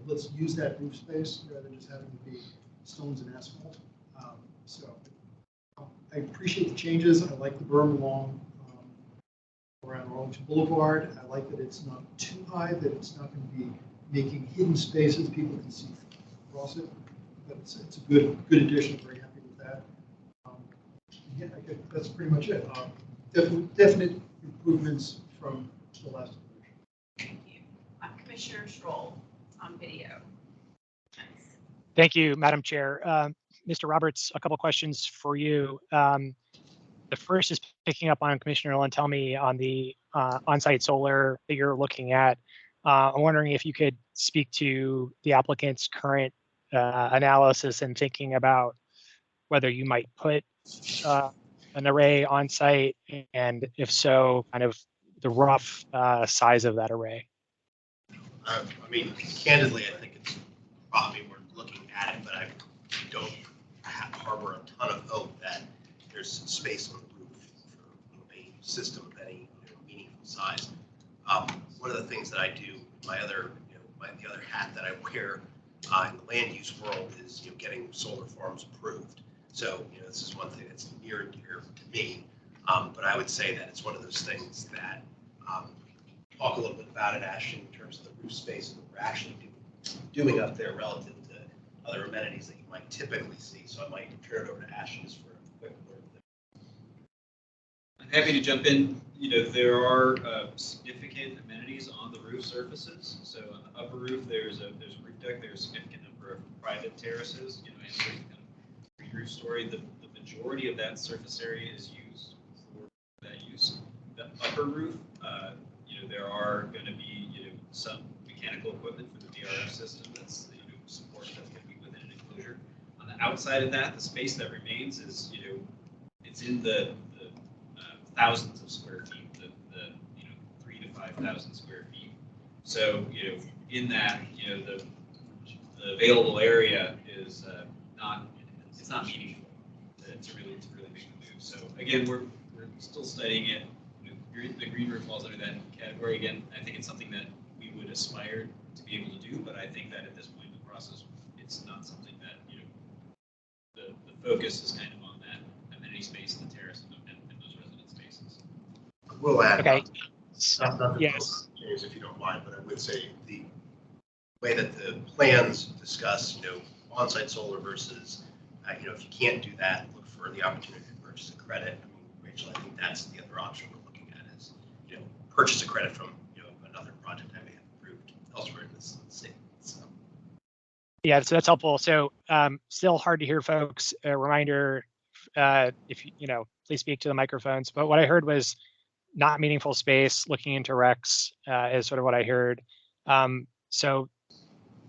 N: let's use that roof space rather than just having to be stones and asphalt. I appreciate the changes. I like the berm along around Arlington Boulevard. I like that it's not too high, that it's not going to be making hidden spaces people can see across it. But it's a good addition. Very happy with that. Yeah, I think that's pretty much it. Definite improvements from the last version.
A: Thank you. Commissioner Schroll on video.
O: Thank you, Madam Chair. Mr. Roberts, a couple questions for you. The first is picking up on Commissioner Lantelme on the on-site solar that you're looking at. I'm wondering if you could speak to the applicant's current analysis and thinking about whether you might put an array on site, and if so, kind of the rough size of that array.
F: I mean, candidly, I think it's probably worth looking at it, but I don't harbor a ton of hope that there's space on the roof for a system of any meaningful size. One of the things that I do, the other hat that I wear in the land use world is getting solar farms approved. So this is one thing that's near and dear to me. But I would say that it's one of those things that talk a little bit about it, Ashton, in terms of the roof space and what we're actually doing up there relative to other amenities that you might typically see. So I might turn it over to Ashton for a quick word there.
B: I'm happy to jump in. There are significant amenities on the roof surfaces. So on the upper roof, there's a roof deck. There's a significant number of private terraces. And there's kind of pre-roof story. The majority of that surface area is used for that use. The upper roof, there are going to be some mechanical equipment for the VRF system that's support that's going to be within an enclosure. On the outside of that, the space that remains is it's in the thousands of square feet, the 3,000 to 5,000 square feet. So in that the available area is not meaningful. It's a really big move. So again, we're still studying it. The green roof falls under that category. Again, I think it's something that we would aspire to be able to do, but I think that at this point in the process, it's not something that the focus is kind of on that amenity space, the terrace, and those resident spaces.
F: We'll add,
O: Okay.
F: not
O: Yes.
F: James, if you don't mind, but I would say the way that the plans discuss, on-site solar versus, if you can't do that, look for the opportunity to purchase a credit. I mean, Rachel, I think that's the other option we're looking at is, purchase a credit from, another project I may have approved elsewhere in this state. So.
O: Yeah, so that's helpful. So still hard to hear, folks. A reminder, if please speak to the microphones. But what I heard was not meaningful space, looking into recs is sort of what I heard. So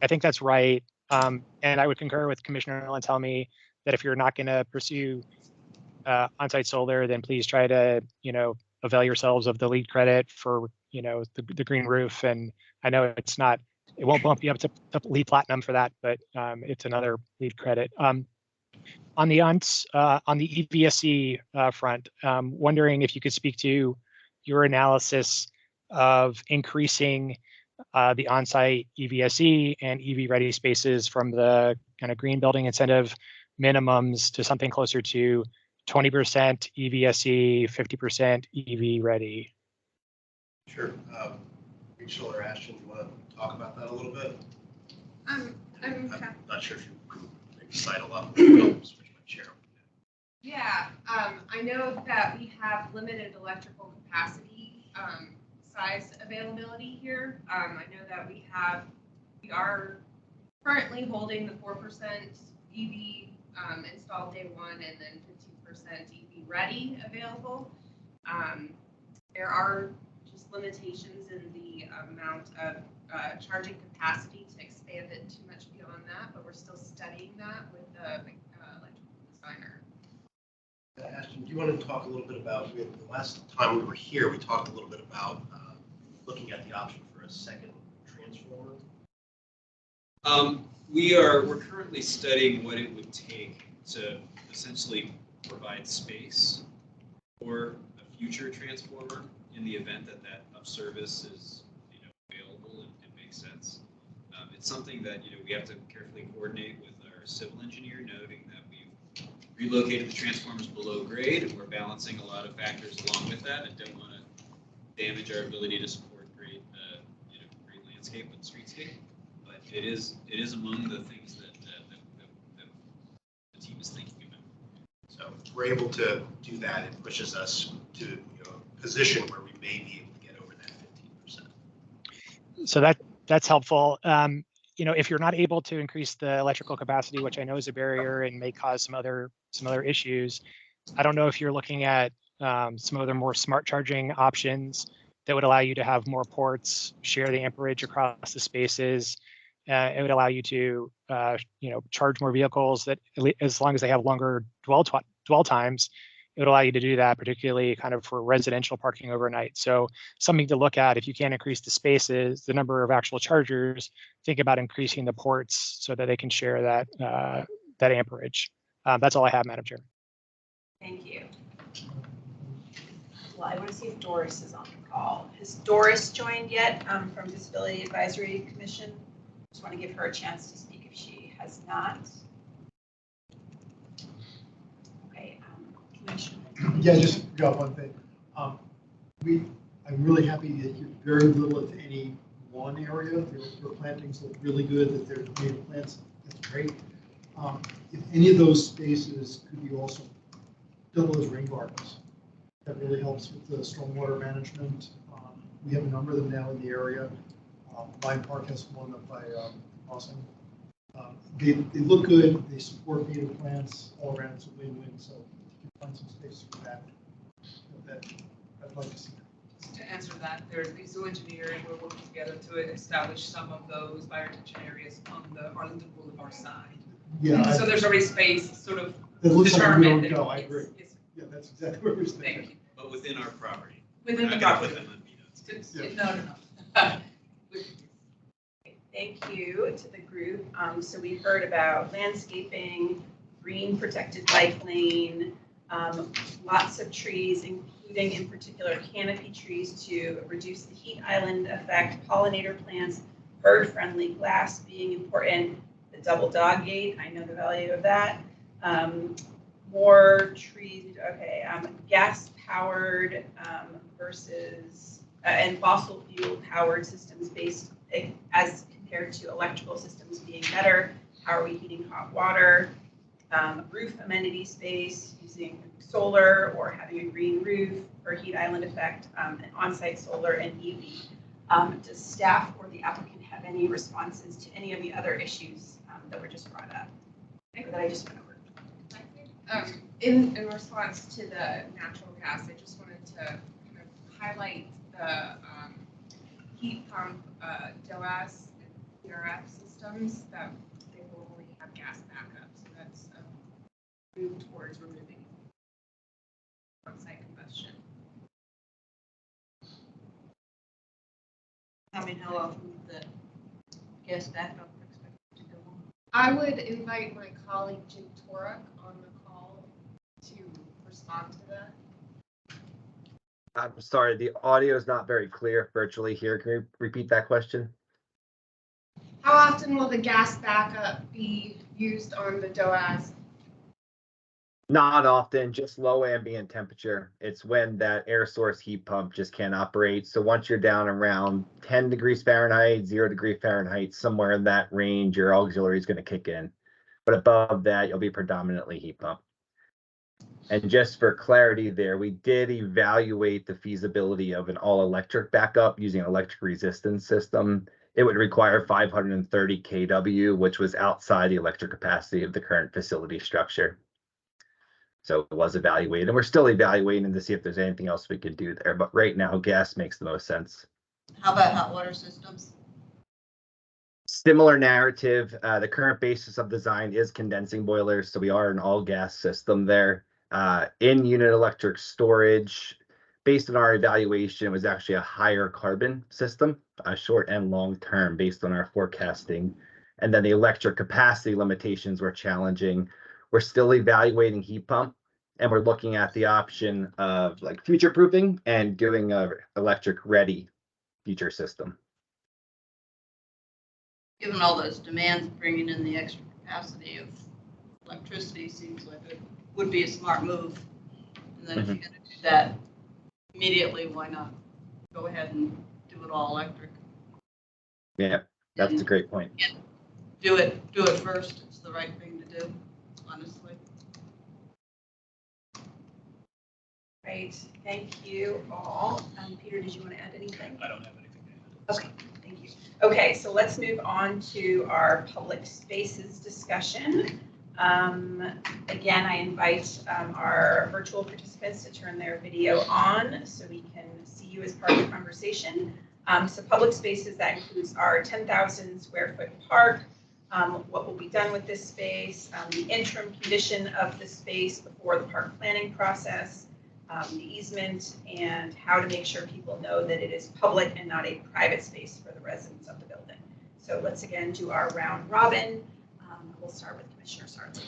O: I think that's right. And I would concur with Commissioner Lantelmi that if you're not going to pursue on-site solar, then please try to, avail yourselves of the lead credit for, the green roof. And I know it won't bump you up to lead platinum for that, but it's another lead credit. On the EVSE front, wondering if you could speak to your analysis of increasing the on-site EVSE and EV-ready spaces from the kind of green building incentive minimums to something closer to 20% EVSE, 50% EV-ready.
F: Sure. Rachel or Ashton, do you want to talk about that a little bit?
D: I'm
F: not sure if you can maybe sidle up. Switch my chair.
D: Yeah, I know that we have limited electrical capacity size availability here. I know that we are currently holding the 4% EV installed day one and then 15% EV ready available. There are just limitations in the amount of charging capacity to expand it too much beyond that, but we're still studying that with the electrical designer.
F: Ashton, do you want to talk a little bit about, the last time we were here, we talked a little bit about looking at the option for a second transformer?
B: We're currently studying what it would take to essentially provide space for a future transformer in the event that up service is available and makes sense. It's something that we have to carefully coordinate with our civil engineer, noting that we've relocated the transformers below grade and we're balancing a lot of factors along with that and don't want to damage our ability to support great landscape and streetscape. But it is among the things that the team is thinking about.
F: So if we're able to do that, it pushes us to a position where we may be able to get over that 15%.
O: So that's helpful. If you're not able to increase the electrical capacity, which I know is a barrier and may cause some other issues, I don't know if you're looking at some other more smart charging options that would allow you to have more ports, share the amperage across the spaces. It would allow you to, charge more vehicles that, as long as they have longer dwell times, it would allow you to do that, particularly kind of for residential parking overnight. So something to look at if you can't increase the spaces, the number of actual chargers, think about increasing the ports so that they can share that amperage. That's all I have, Madam Chair.
A: Thank you. Well, I want to see if Doris is on the call. Has Doris joined yet from Disability Advisory Commission? Just want to give her a chance to speak if she has not. Okay, Commissioner.
N: Yeah, just got one thing. I'm really happy that you're very little, if any, one area. Their plantings look really good, that they're native plants. That's great. If any of those spaces could be also double as rain gardens, that really helps with the stormwater management. We have a number of them now in the area. Lime Park has one up by Austin. They look good. They support native plants all around. It's a win-win. So if you can find some space for that, I'd like to see.
E: To answer that, there's the zoo engineer and we're working together to establish some of those fire retention areas on the Arlington Boulevard side.
N: Yeah.
E: So there's already space sort of
N: It looks like we
E: determined.
N: don't go. I agree. Yeah, that's exactly what we're saying.
E: Thank you.
B: But within our property.
E: Within the
B: We're not gonna
E: property.
B: put them on peanuts.
E: No.
A: Thank you to the group. So we've heard about landscaping, green protected bike lane, lots of trees, including in particular canopy trees to reduce the heat island effect, pollinator plants, bird-friendly glass being important, the double dog gate, I know the value of that. More trees, okay, gas powered versus, and fossil fuel powered systems based as compared to electrical systems being better. How are we heating hot water? Roof amenity space using solar or having a green roof or heat island effect, and on-site solar and EV. Does staff or the applicant have any responses to any of the other issues that were just brought up or that I just went over?
D: In response to the natural gas, I just wanted to kind of highlight the heat pump DOAS and PRF systems that they will only have gas backup. So that's a move towards removing on-site combustion.
L: I mean, how often would the gas backup expected to go on?
D: I would invite my colleague Jim Torek on the call to respond to that.
P: I'm sorry, the audio is not very clear virtually here. Can you repeat that question?
D: How often will the gas backup be used on the DOAS?
P: Not often, just low ambient temperature. It's when that air source heat pump just can't operate. So once you're down around 10 degrees Fahrenheit, 0 degree Fahrenheit, somewhere in that range, your auxiliary is going to kick in. But above that, you'll be predominantly heat pump. And just for clarity there, we did evaluate the feasibility of an all-electric backup using an electric resistance system. It would require 530 kW, which was outside the electric capacity of the current facility structure. So it was evaluated, and we're still evaluating to see if there's anything else we could do there. But right now, gas makes the most sense.
L: How about hot water systems?
P: Similar narrative. The current basis of design is condensing boilers, so we are an all-gas system there. In-unit electric storage, based on our evaluation, it was actually a higher carbon system, short and long term, based on our forecasting. And then the electric capacity limitations were challenging. We're still evaluating heat pump, and we're looking at the option of like future proofing and doing a electric ready future system.
L: Given all those demands, bringing in the extra capacity of electricity seems like it would be a smart move. And then if you're going to do that immediately, why not go ahead and do it all electric?
P: Yeah, that's a great point.
L: Do it first. It's the right thing to do, honestly.
A: Great, thank you all. Peter, did you want to add anything?
G: I don't have anything to add.
A: Okay, thank you. Okay, so let's move on to our public spaces discussion. Again, I invite our virtual participants to turn their video on so we can see you as part of the conversation. So public spaces, that includes our 10,000 square foot park, what will be done with this space, the interim condition of the space before the park planning process, the easement, and how to make sure people know that it is public and not a private space for the residents of the building. So let's again do our round robin. We'll start with Commissioner Sarley.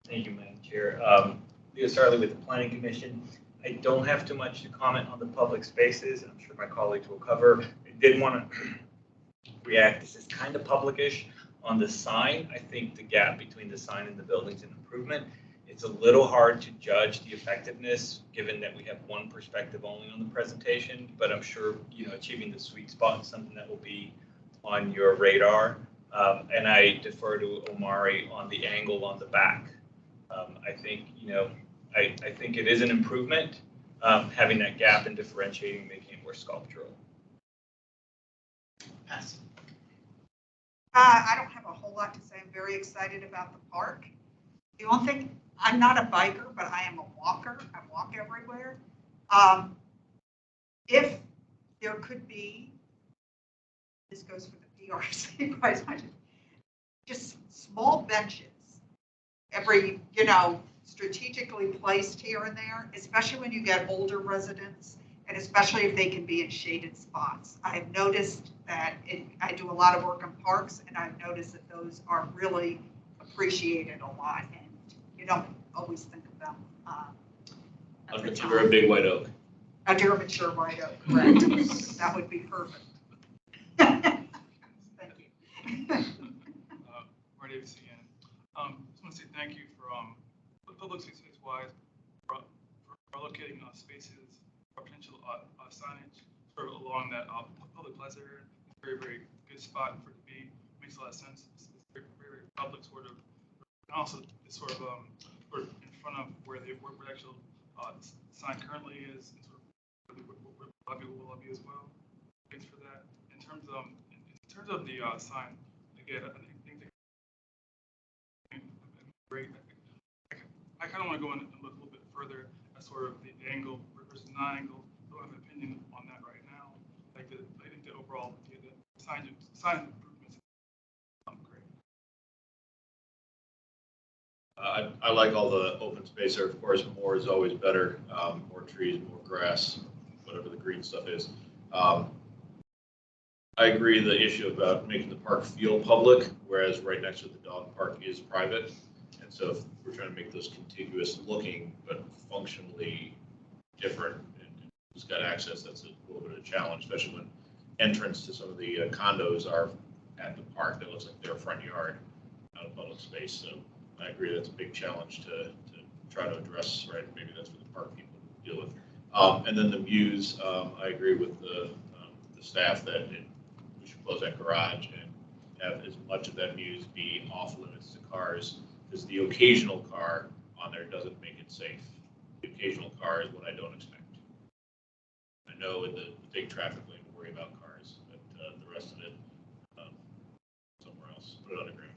H: Thank you, Madam Chair. Leo Sarley with the Planning Commission. I don't have too much to comment on the public spaces. I'm sure my colleagues will cover. I did want to react. This is kind of public-ish on the sign. I think the gap between the sign and the building's an improvement. It's a little hard to judge the effectiveness given that we have one perspective only on the presentation, but I'm sure, achieving the sweet spot is something that will be on your radar. And I defer to Omari on the angle on the back. I think, I think it is an improvement, having that gap and differentiating, making it more sculptural.
I: Yes. I don't have a whole lot to say. I'm very excited about the park. The only thing, I'm not a biker, but I am a walker. I walk everywhere. If there could be, this goes for the PRC, just small benches, every, strategically placed here and there, especially when you get older residents, and especially if they can be in shaded spots. I have noticed that I do a lot of work in parks, and I've noticed that those are really appreciated a lot, and you don't always think of them.
K: Under a big white oak.
I: Under a mature white oak, correct. That would be perfect. Thank you.
J: Marty Davis again. Just want to say thank you for public space wise, for allocating spaces or potential signage sort of along that public plaza area. Very, very good spot for it to be. Makes a lot of sense. It's very, very public sort of. And also, it's sort of in front of where the actual sign currently is, and sort of where will lobby as well. Thanks for that. In terms of the sign, again, I think great. I kind of want to go in and look a little bit further at sort of the angle versus non-angle. I don't have an opinion on that right now. I think the overall the sign improvements great.
K: I like all the open space there. Of course, more is always better. More trees, more grass, whatever the green stuff is. I agree the issue about making the park feel public, whereas right next to the dog park is private. And so if we're trying to make those contiguous looking, but functionally different, and who's got access, that's a little bit of a challenge, especially when entrance to some of the condos are at the park. That looks like their front yard, not a public space. So I agree that's a big challenge to try to address, right? Maybe that's what the park people deal with. And then the views, I agree with the staff that we should close that garage and have as much of that views be off limits to cars, because the occasional car on there doesn't make it safe. The occasional car is what I don't expect. I know in the big traffic lane we worry about cars, but the rest of it, somewhere else. Put it on the ground.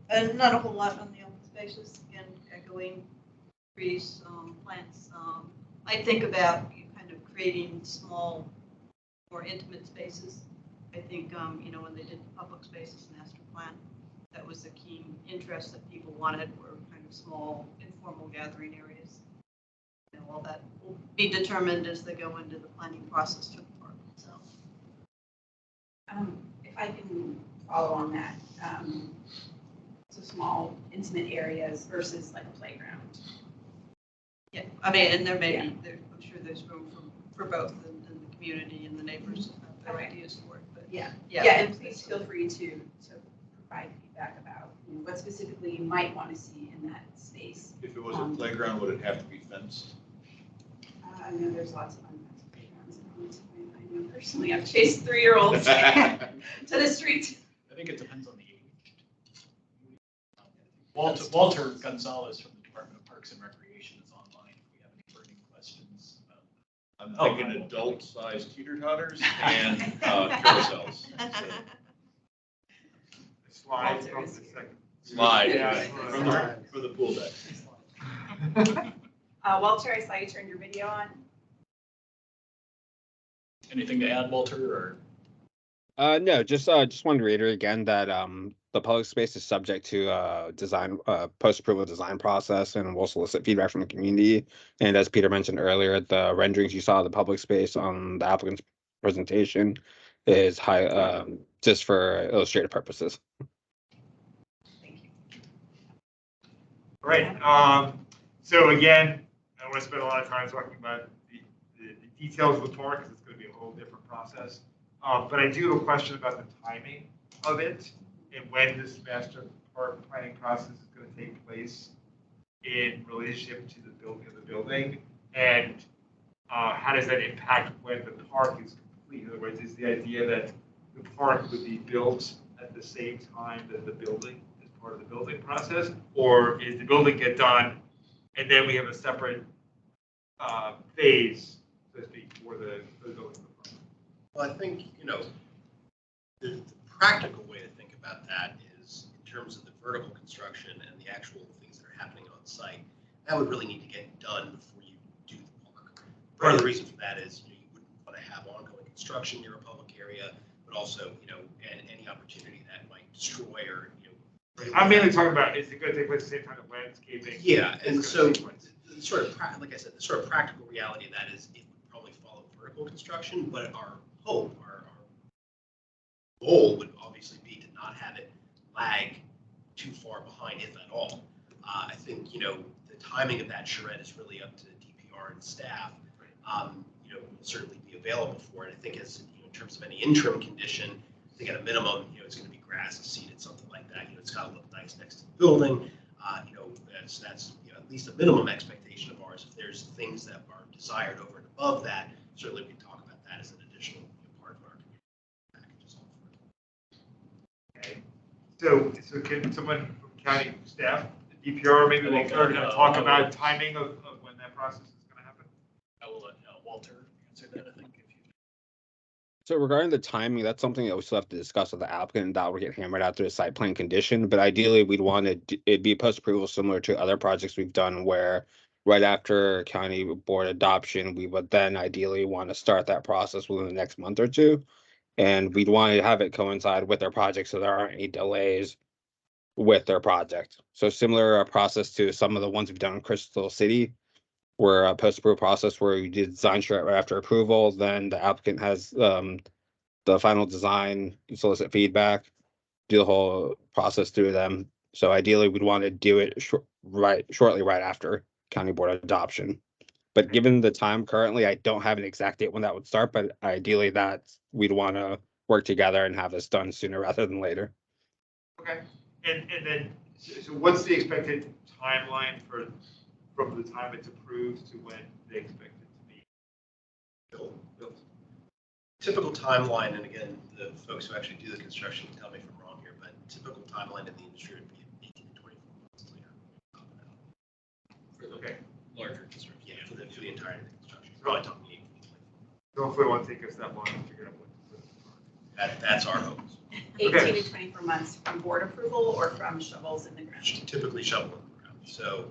L: And not a whole lot on the open spaces, again, echoing trees, plants. I think about kind of creating small, more intimate spaces. I think, when they did the public spaces master plan, that was the keen interest that people wanted, were kind of small, informal gathering areas. All that will be determined as they go into the planning process for the park itself.
A: If I can follow on that, so small, intimate areas versus like a playground.
L: Yeah, I mean, and there may be, I'm sure there's room for both in the community and the neighbors have their ideas for it. But
A: yeah,
L: yeah,
A: and please feel free to provide feedback about what specifically you might want to see in that space.
K: If it was a playground, would it have to be fenced?
A: I know there's lots of unfenced playgrounds in Arlington. I know personally, I've chased 3-year-olds to the streets.
G: I think it depends on the age. Walter Gonzalez from the Department of Parks and Recreation is online if we have any burning questions.
K: I'm thinking adult-sized teeter-totters and carousels.
M: Slide
A: Walter
M: from
A: is
M: the
A: here.
M: second.
K: Slide
M: Yeah,
K: from the pool deck.
A: Walter, I saw you turned your video on.
G: Anything to add, Walter, or?
Q: No, just wanted to reiterate again that the public space is subject to design post-approval design process, and we'll solicit feedback from the community. And as Peter mentioned earlier, the renderings you saw of the public space on the applicant's presentation is just for illustrative purposes.
A: Thank you.
M: All right. So again, I don't want to spend a lot of time talking about the details of the park, because it's going to be a whole different process. But I do have a question about the timing of it and when this master park planning process is going to take place in relationship to the building, and how does that impact when the park is complete? In other words, is the idea that the park would be built at the same time that the building is part of the building process, or is the building get done and then we have a separate phase, so to speak, for the building?
F: Well, I think, the practical way to think about that is in terms of the vertical construction and the actual things that are happening on site. That would really need to get done before you do the park. Part of the reason for that is you wouldn't want to have ongoing construction near a public area, but also, and any opportunity that might destroy or,
M: I'm mainly talking about, is it going to take place at the same time as landscaping?
F: Yeah, and so the sort of, like I said, the sort of practical reality of that is it would probably follow vertical construction, but our hope, our goal would obviously be to not have it lag too far behind, if at all. I think, the timing of that charrette is really up to DPR and staff. Will certainly be available for it. I think as in terms of any interim condition, think at a minimum, it's going to be grass, seeded, something like that. It's got to look nice next to the building. That's at least a minimum expectation of ours. If there's things that are desired over and above that, certainly we can talk about that as an additional part of our community package.
M: Okay. So can someone from county staff, the DPR, maybe Walter, talk about timing of when that process is going to happen?
G: I will let Walter answer that, I think.
Q: So regarding the timing, that's something that we still have to discuss with the applicant, and that will get hammered out through a site plan condition. But ideally, we'd want it be post-approval similar to other projects we've done where right after county board adoption, we would then ideally want to start that process within the next month or two. And we'd want to have it coincide with their project so there aren't any delays with their project. So similar process to some of the ones we've done in Crystal City, where a post-approval process where you did design straight right after approval, then the applicant has the final design, solicit feedback, do the whole process through them. So ideally, we'd want to do it shortly right after county board adoption. But given the time currently, I don't have an exact date when that would start, but ideally we'd want to work together and have this done sooner rather than later.
M: Okay. And then, so what's the expected timeline from the time it's approved to when they expect it to be built?
F: Typical timeline, and again, the folks who actually do the construction can tell me if I'm wrong here, but typical timeline in the industry would be 18 to 24 months later.
B: Okay. Larger construction.
F: Yeah, for the entirety of the construction. Probably talking 18 to 24.
M: Don't hopefully it won't take us that long to figure out what to put.
F: That's our hope.
A: 18 to 24 months from board approval or from shovels in the ground?
F: Typically shovel in the ground. So,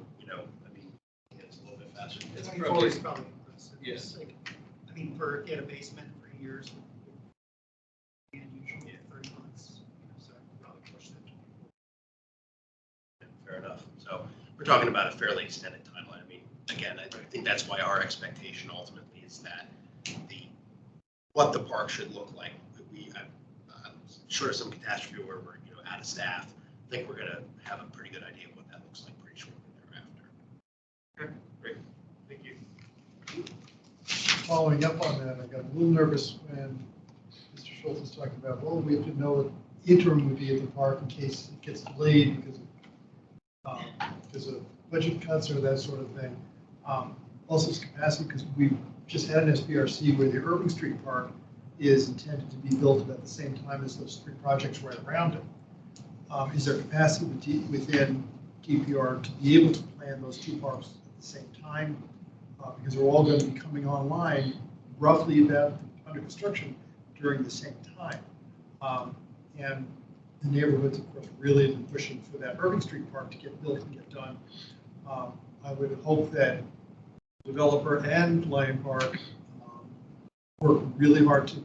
F: it's a little bit faster.
C: It's probably impressive.
B: Yes.
C: In a basement for years, and usually 30 months, so probably push that.
F: Fair enough. So we're talking about a fairly extended timeline. Again, I think that's why our expectation ultimately is that what the park should look like. I'm sure of some catastrophe where we're out of staff. I think we're going to have a pretty good idea of what that looks like pretty shortly thereafter.
M: Okay, great. Thank you.
N: Following up on that, I got a little nervous when Mr. Schultz was talking about, well, we have to know what interim would be at the park in case it gets delayed because of budget cuts or that sort of thing. Also, it's capacity, because we've just had an SBRC where the Irving Street Park is intended to be built at the same time as those three projects right around it. Is there capacity within DPR to be able to plan those two parks at the same time? Because they're all going to be coming online roughly about under construction during the same time. And the neighborhoods, of course, really have been pushing for that Irving Street Park to get built and get done. I would hope that developer and Lion Park work really hard to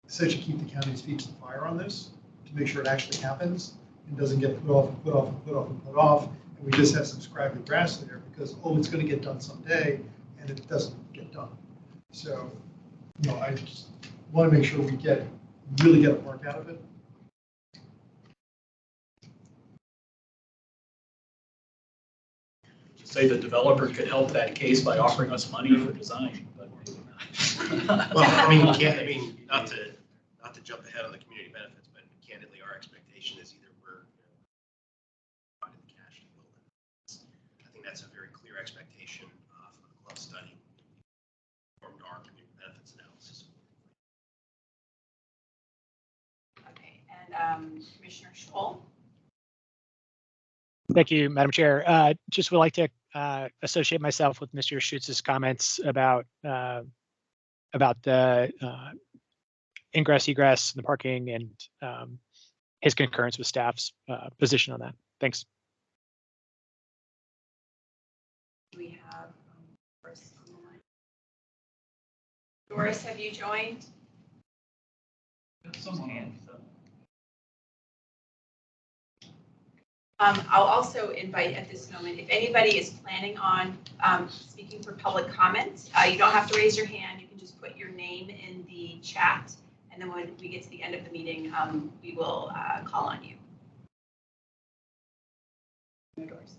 N: essentially keep the county's feet to the fire on this, to make sure it actually happens and doesn't get put off and put off and put off and put off. And we just have some scraggly grass there because, it's going to get done someday, and it doesn't get done. So, I just want to make sure we really get a park out of it.
G: Say the developer could help that case by offering us money for design, but maybe not.
F: Well, you can't, not to jump ahead on the community benefits, but candidly, our expectation is either we're finding the cash to build it. I think that's a very clear expectation from the club study, formed our community benefits analysis.
A: Okay, and Commissioner Scholl?
O: Thank you, Madam Chair. Just would like to associate myself with Mr. Schutz's comments about the ingress, egress, and the parking, and his concurrence with staff's position on that. Thanks.
A: We have Doris on the line. Doris, have you joined? I'll also invite at this moment, if anybody is planning on speaking for public comment, you don't have to raise your hand. You can just put your name in the chat, and then when we get to the end of the meeting, we will call on you. Doris.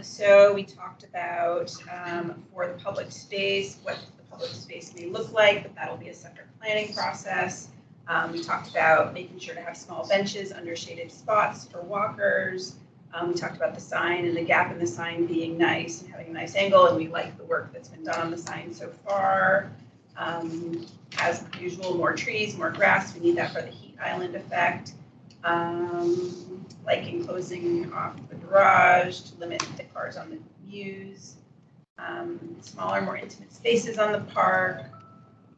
A: So we talked about for the public space, what the public space may look like, but that'll be a separate planning process. We talked about making sure to have small benches under shaded spots for walkers. We talked about the sign and the gap in the sign being nice and having a nice angle, and we like the work that's been done on the sign so far. As usual, more trees, more grass, we need that for the heat island effect. Like enclosing off the garage to limit the cars on the views. Smaller, more intimate spaces on the park,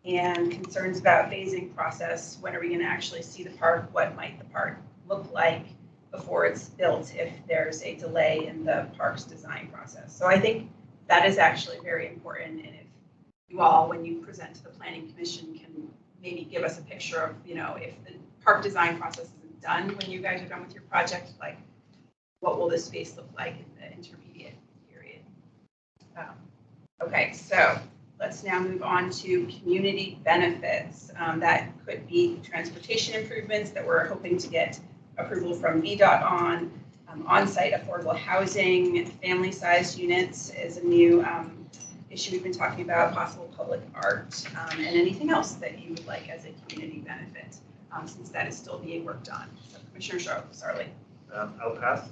A: and concerns about phasing process. When are we going to actually see the park? What might the park look like before it's built if there's a delay in the park's design process? So I think that is actually very important. And if you all, when you present to the Planning Commission, can maybe give us a picture of, you know, if the park design process isn't done when you guys are done with your project, like what will this space look like in the intermediate period? Okay, so let's now move on to community benefits. That could be transportation improvements that we're hoping to get approval from VDOT on-site affordable housing, family-sized units is a new issue we've been talking about, possible public art, and anything else that you would like as a community benefit, since that is still being worked on. So Commissioner Sarli.
C: I'll pass.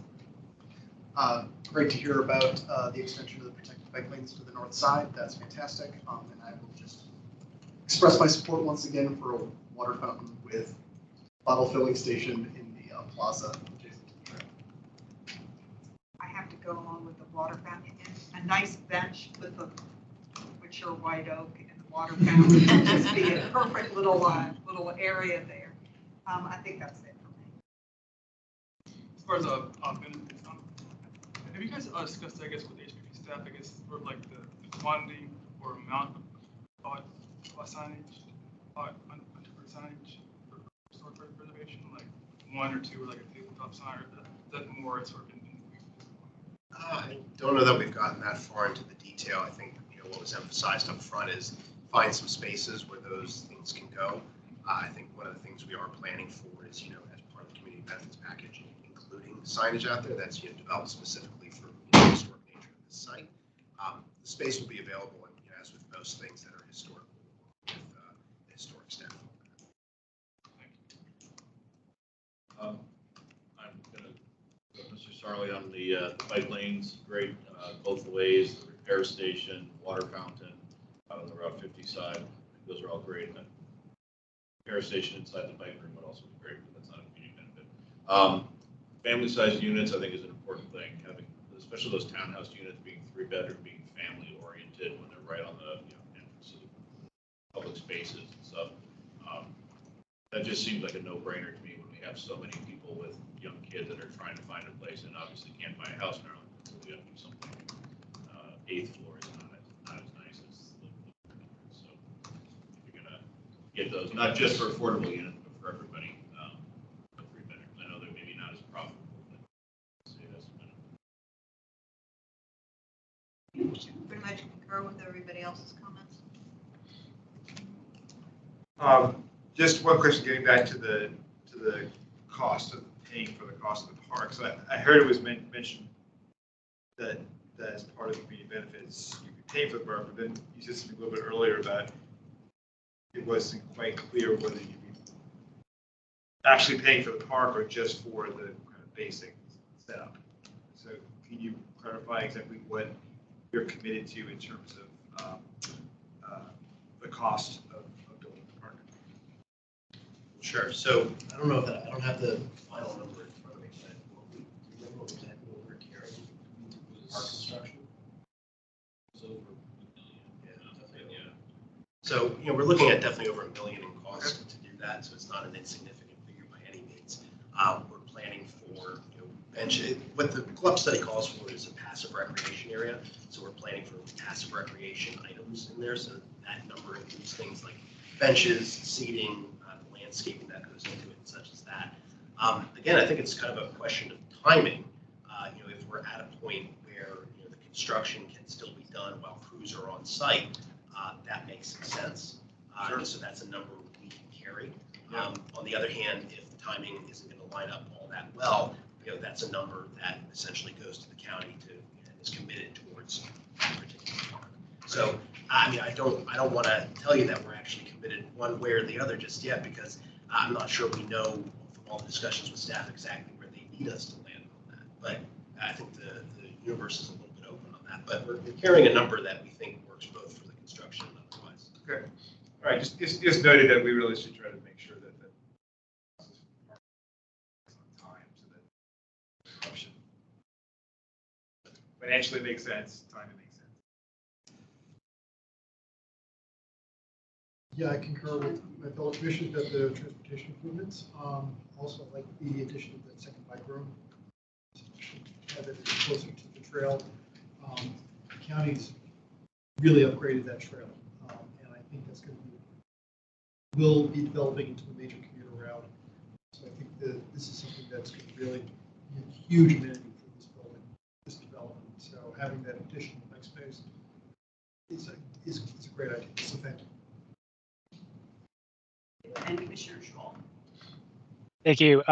C: Great to hear about the extension of the protected bike lanes to the north side. That's fantastic. And I will just express my support once again for a water fountain with bottle filling station in the plaza adjacent to the trail.
I: I have to go along with the water fountain. A nice bench with a mature white oak and the water fountain would just be a perfect little area there. I think that's it for me.
J: As far as benefits, have you guys discussed, I guess, with HPP staff, I guess, sort of like the quantity or amount of signage, under signage for historic preservation, like one or two, or like a tabletop sign, or is that more sort of in
F: I don't know that we've gotten that far into the detail. I think, you know, what was emphasized up front is find some spaces where those things can go. I think one of the things we are planning for is, you know, as part of the community benefits package, including signage out there that's, you know, developed specifically for, you know, the historic nature of this site. The space will be available, and, you know, as with most things that are historic, with the historic staff.
K: I'm going to go Mr. Sarli on the bike lanes, great, both ways, the repair station, water fountain out on the Route 50 side. Those are all great. And the repair station inside the bike room would also be great, but that's not a community benefit. Family-sized units, I think, is an important thing. Having, especially those townhouse units being 3-bedroom, being family-oriented when they're right on the, you know, entrance to the public spaces and stuff. That just seems like a no-brainer to me when we have so many people with young kids that are trying to find a place and obviously can't buy a house in Arlington, so we have to do something. 8th floor is not as nice as the so if you're gonna get those, not just for affordable units, but for everybody, the 3 bedrooms. I know they're maybe not as profitable, but say that's a benefit.
L: Pretty much concur with everybody else's comments.
M: Just one question, getting back to the cost of paying for the cost of the park. So I heard it was mentioned that as part of the community benefits, you could pay for the park, but then you said something a little bit earlier about it wasn't quite clear whether you'd be actually paying for the park or just for the kind of basic setup. So can you clarify exactly what you're committed to in terms of the cost of building the park?
F: Sure. So I don't know if I don't have the final number in front of me, but remember exactly what we're carrying with park construction?
K: It's over $1 million.
F: Yeah. So, you know, we're looking at definitely over $1 million in cost to do that. So it's not an insignificant figure by any means. We're planning for, you know, bench. What the club study calls for is a passive recreation area. So we're planning for passive recreation items in there. So that number includes things like benches, seating, landscaping that goes into it, such as that. Again, I think it's kind of a question of timing. You know, if we're at a point where, you know, the construction can still be done while crews are on site, that makes some sense.
M: Sure.
F: So that's a number we can carry. On the other hand, if the timing isn't going to line up all that well, you know, that's a number that essentially goes to the county to, and is committed towards that particular park. So, I mean, I don't want to tell you that we're actually committed one way or the other just yet, because I'm not sure we know from all the discussions with staff exactly where they need us to land on that. But I think the universe is a little bit open on that. But we're carrying a number that we think works both for the construction and otherwise.
M: Okay. All right, just noted that we really should try to make sure that process on time so that disruption financially makes sense, time to make sense.
N: Yeah, I concur with my fellow commissioners about the transportation improvements. Also like the addition of the second bike room. That is closer to the trail. The county's really upgraded that trail. And I think that's going to be, will be developing into a major commuter route. So I think that this is something that's going to really be a huge amenity for this building, this development. So having that additional bike space is a great idea. So thank you.
A: And Commissioner Schroll.
O: Thank you.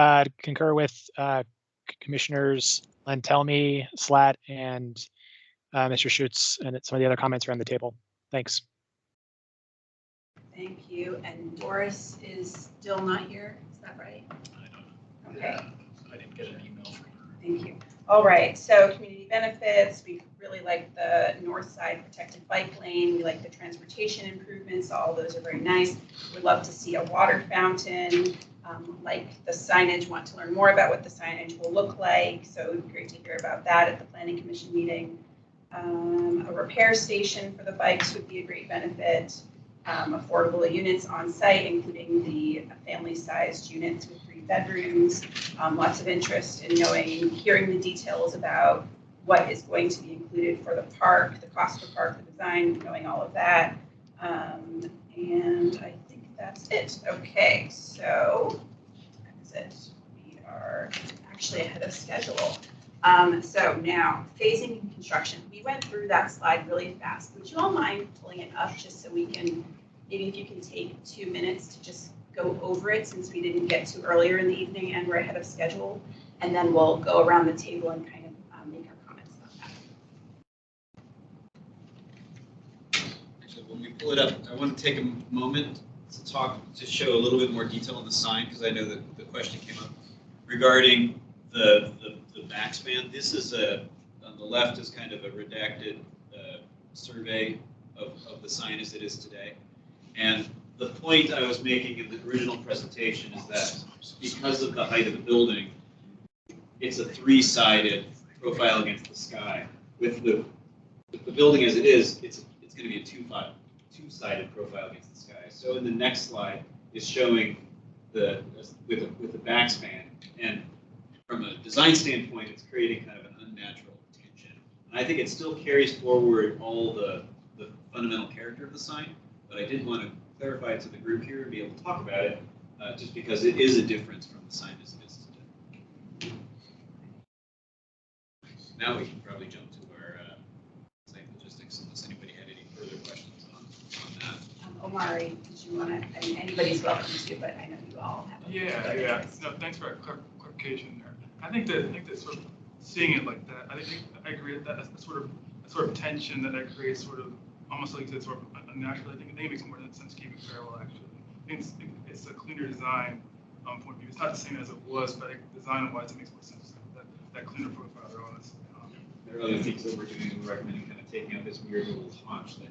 O: Concur with Commissioners Lantelmi, Slat, and Mr. Schutz, and some of the other comments around the table. Thanks.
A: Thank you. And Doris is still not here. Is that right?
G: I don't know.
A: Okay.
G: I didn't get an email from her.
A: Thank you. All right. So community benefits. We really like the north side protected bike lane. We like the transportation improvements. All those are very nice. We'd love to see a water fountain. Like the signage, want to learn more about what the signage will look like. So it would be great to hear about that at the Planning Commission meeting. A repair station for the bikes would be a great benefit. Affordable units on site, including the family-sized units with 3 bedrooms. Lots of interest in hearing the details about what is going to be included for the park, the cost of the park, the design, knowing all of that. And I think that's it. Okay, so that's it. We are actually ahead of schedule. So now, phasing and construction. We went through that slide really fast. Would you all mind pulling it up just so we can, maybe if you can take 2 minutes to just go over it, since we didn't get to earlier in the evening and we're ahead of schedule, and then we'll go around the table and kind of make our comments about that.
B: Actually, when we pull it up, I want to take a moment to show a little bit more detail on the sign, because I know that the question came up regarding the backspan. This is on the left is kind of a redacted survey of the sign as it is today. And the point I was making in the original presentation is that because of the height of the building, it's a 3-sided profile against the sky. With the building as it is, it's going to be a 2-sided profile against the sky. So in the next slide is showing with the backspan, and from a design standpoint, it's creating kind of an unnatural tension. And I think it still carries forward all the fundamental character of the sign, but I did want to clarify it to the group here and be able to talk about it, just because it is a difference from the sign as it is today. Now we can probably jump to our site logistics, unless anybody had any further questions on that.
A: Omari, did you want to, I mean, anybody's welcome to, but I know you all have.
J: Yeah. No, thanks for that clarification there. I think that sort of seeing it like that, I agree with that. That's sort of tension that creates sort of almost like it's sort of unnatural. I think it makes more sense to keep it parallel actually. I think it's a cleaner design point of view. It's not the same as it was, but design-wise, it makes more sense that cleaner profile there on this.
B: There are other things that we're doing. We're recommending kind of taking out this weird little haunch that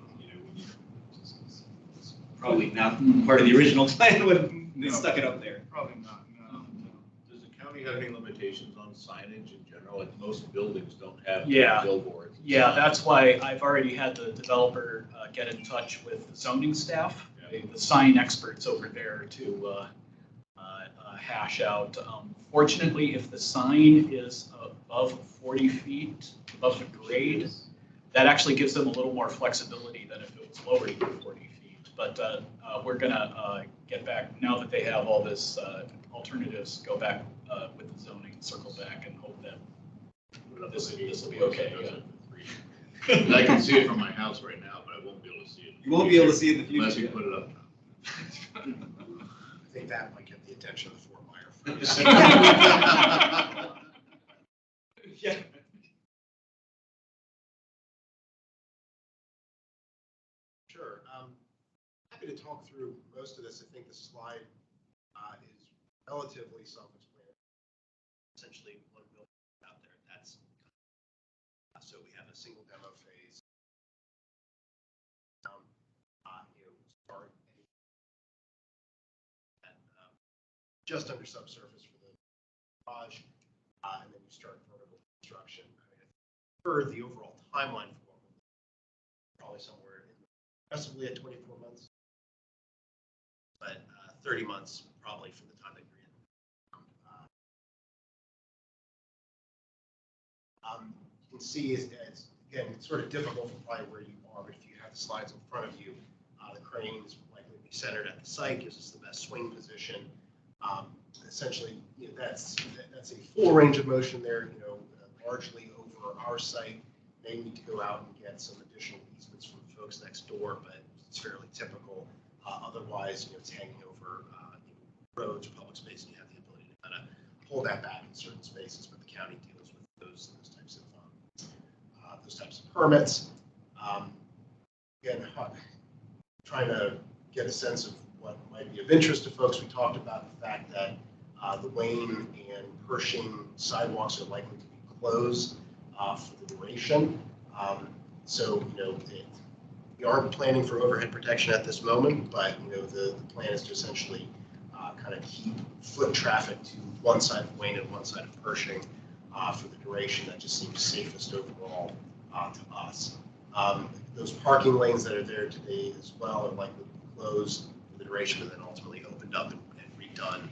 B: it's probably not part of the original plan when they stuck it up there.
J: Probably not. No.
K: Does the county have any limitations on signage in general? Like most buildings don't have billboards.
G: Yeah, that's why I've already had the developer get in touch with the zoning staff, the sign experts over there to hash out. Fortunately, if the sign is above 40 feet, above the grade, that actually gives them a little more flexibility than if it was lower than 40 feet. But we're gonna get back, now that they have all this alternatives, go back with the zoning, circle back and hope that this will be okay. Yeah.
K: I can see it from my house right now, but I won't be able to see it.
B: You won't be able to see it in the future.
K: Unless you put it up.
F: I think that might get the attention of the Fort Myers.
B: Yeah.
F: happy to talk through most of this. I think the slide is relatively self-explanatory. Essentially, one building out there. That's so we have a single demo phase. Start at, just under subsurface for the garage, and then you start vertical construction. For the overall timeline for one, probably somewhere aggressively at 24 months, but 30 months probably for the time that you're in. You can see it's again, it's sort of difficult from probably where you are, but if you have the slides in front of you, the crane is likely to be centered at the site, gives us the best swing position. Essentially, that's a full range of motion there, largely over our site. They need to go out and get some additional easements from folks next door, but it's fairly typical. Otherwise, it's hanging over roads, public space, and you have the ability to kind of pull that back in certain spaces, but the county deals with those types of permits. Again, trying to get a sense of what might be of interest to folks. We talked about the fact that the Wayne and Pershing sidewalks are likely to be closed for the duration. So, we aren't planning for overhead protection at this moment, but the plan is to essentially kind of keep foot traffic to one side of Wayne and one side of Pershing for the duration. That just seems safest overall to us. Those parking lanes that are there today as well are likely to be closed for the duration, but then ultimately opened up and redone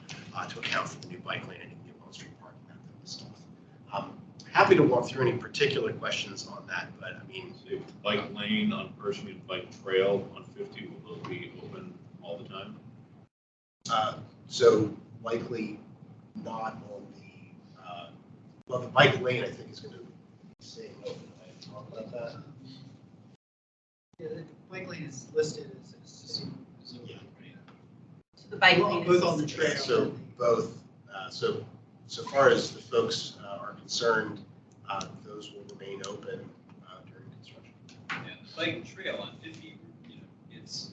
F: to account for the new bike lane and new on-street parking, that type of stuff. Happy to walk through any particular questions on that, but I mean,
K: the bike lane on Pershing and bike trail on 50, will those be open all the time?
F: So likely not on the the bike lane, I think, is going to be staying open. I talk about that.
R: Yeah, the bike lane is listed as
F: Yeah.
A: So the bike lane
R: both
A: is
R: on the trail.
F: So both. So far as the folks are concerned, those will remain open during construction.
B: Yeah, the bike trail on 50, it's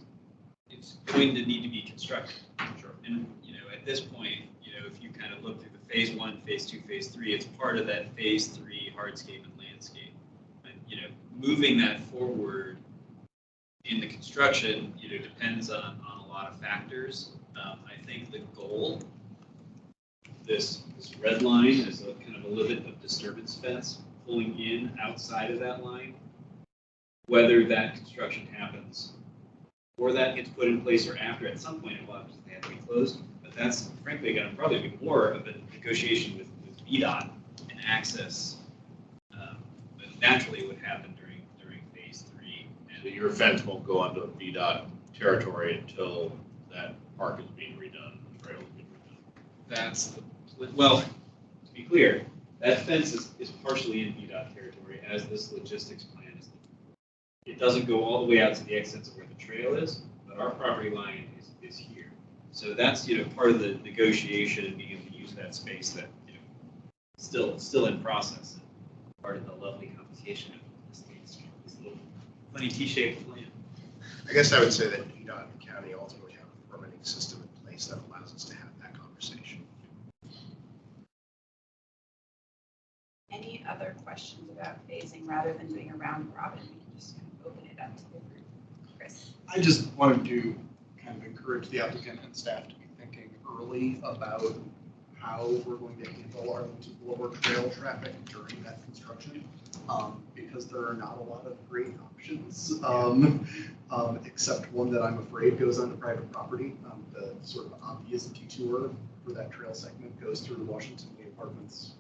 B: going to need to be constructed.
F: Sure.
B: And at this point, if you kind of look through the phase 1, phase 2, phase 3, it's part of that phase 3 hardscape and landscape. And moving that forward in the construction, depends on a lot of factors. I think the goal, this red line is a kind of a limit of disturbance fence pulling in outside of that line. Whether that construction happens or that gets put in place or after, at some point it will obviously have to be closed. But that's frankly going to probably be more of a negotiation with VDOT and access that naturally would happen during phase 3. And
K: So your fence won't go onto VDOT territory until that park is being redone, the trail is being redone.
B: Well, to be clear, that fence is partially in VDOT territory as this logistics plan is. It doesn't go all the way out to the extent of where the trail is, but our property line is here. So that's, part of the negotiation and being able to use that space that, still in process. And part of the lovely complication of this little funny T-shaped plan.
F: I guess I would say that VDOT and the county ultimately have a permitting system in place that allows us to have that conversation.
A: Any other questions about phasing rather than doing a round robin? We can just kind of open it up to the group. Chris?
S: I just wanted to kind of encourage the applicant and staff to be thinking early about how we're going to handle Arlington's lower trail traffic during that construction, because there are not a lot of great options, except one that I'm afraid goes onto private property. The sort of obvious detour for that trail segment goes through Washington Lee Apartments.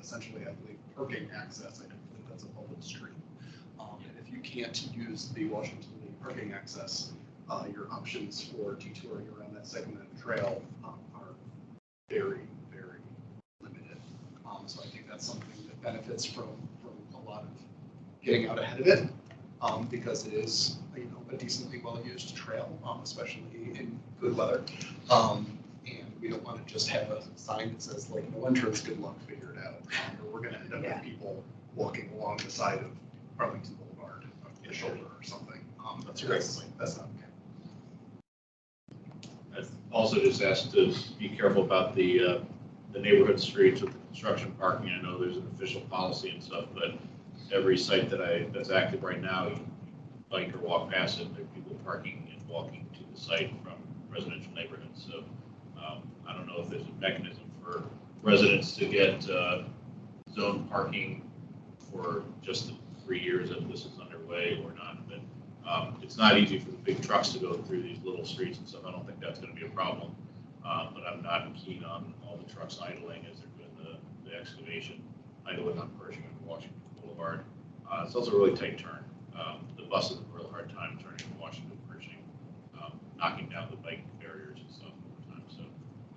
S: Essentially, I believe parking access. I don't think that's a public street. And if you can't use the Washington Lee parking access, your options for detouring around that segment of trail are very, very limited. So I think that's something that benefits from a lot of getting out ahead of it, because it is a decently well-used trail, especially in good weather. And we don't want to just have a sign that says like no entrance, good luck, figure it out. Or we're going to end up with people walking along the side of Arlington Boulevard, the shoulder or something.
F: That's a great point.
S: That's not
K: I've also just asked to be careful about the neighborhood streets with the construction parking. I know there's an official policy and stuff, but every site that's active right now, you bike or walk past it, there are people parking and walking to the site from residential neighborhoods. So I don't know if there's a mechanism for residents to get zone parking for just the 3 years that this is underway or not. But it's not easy for the big trucks to go through these little streets and stuff. I don't think that's going to be a problem. But I'm not keen on all the trucks idling as they're doing the excavation, idling on Pershing and Washington Boulevard. It's also a really tight turn. The buses have a real hard time turning from Washington to Pershing, knocking down the bike barriers and stuff over time. So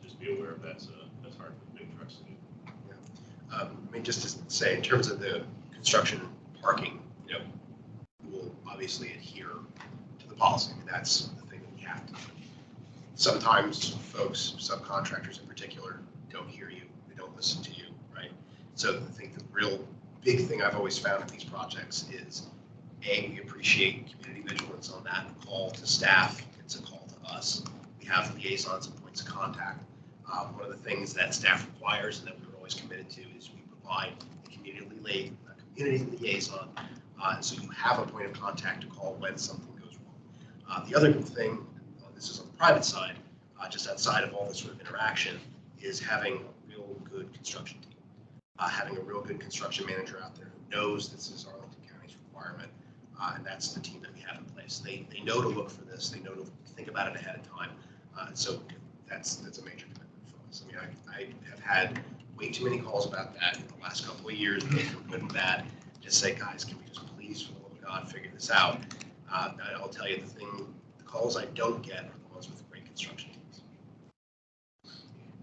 K: just be aware of that's hard for the big trucks to do.
F: Yeah. I mean, just to say, in terms of the construction parking, we'll obviously adhere to the policy. I mean, that's the thing that we have to do. Sometimes folks, subcontractors in particular, don't hear you. They don't listen to you, right? So I think the real big thing I've always found in these projects is, A, we appreciate community vigilance on that. A call to staff, it's a call to us. We have liaisons and points of contact. One of the things that staff requires and that we're always committed to is we provide a community liaison. So you have a point of contact to call when something goes wrong. The other thing, this is on the private side, just outside of all this sort of interaction, is having a real good construction team. Having a real good construction manager out there who knows this is Arlington County's requirement, and that's the team that we have in place. They know to look for this. They know to think about it ahead of time. So that's a major commitment for us. I mean, I have had way too many calls about that in the last couple of years, both from good and bad. Just say, guys, can we just please, for the love of God, figure this out? I'll tell you the calls I don't get are the ones with great construction teams.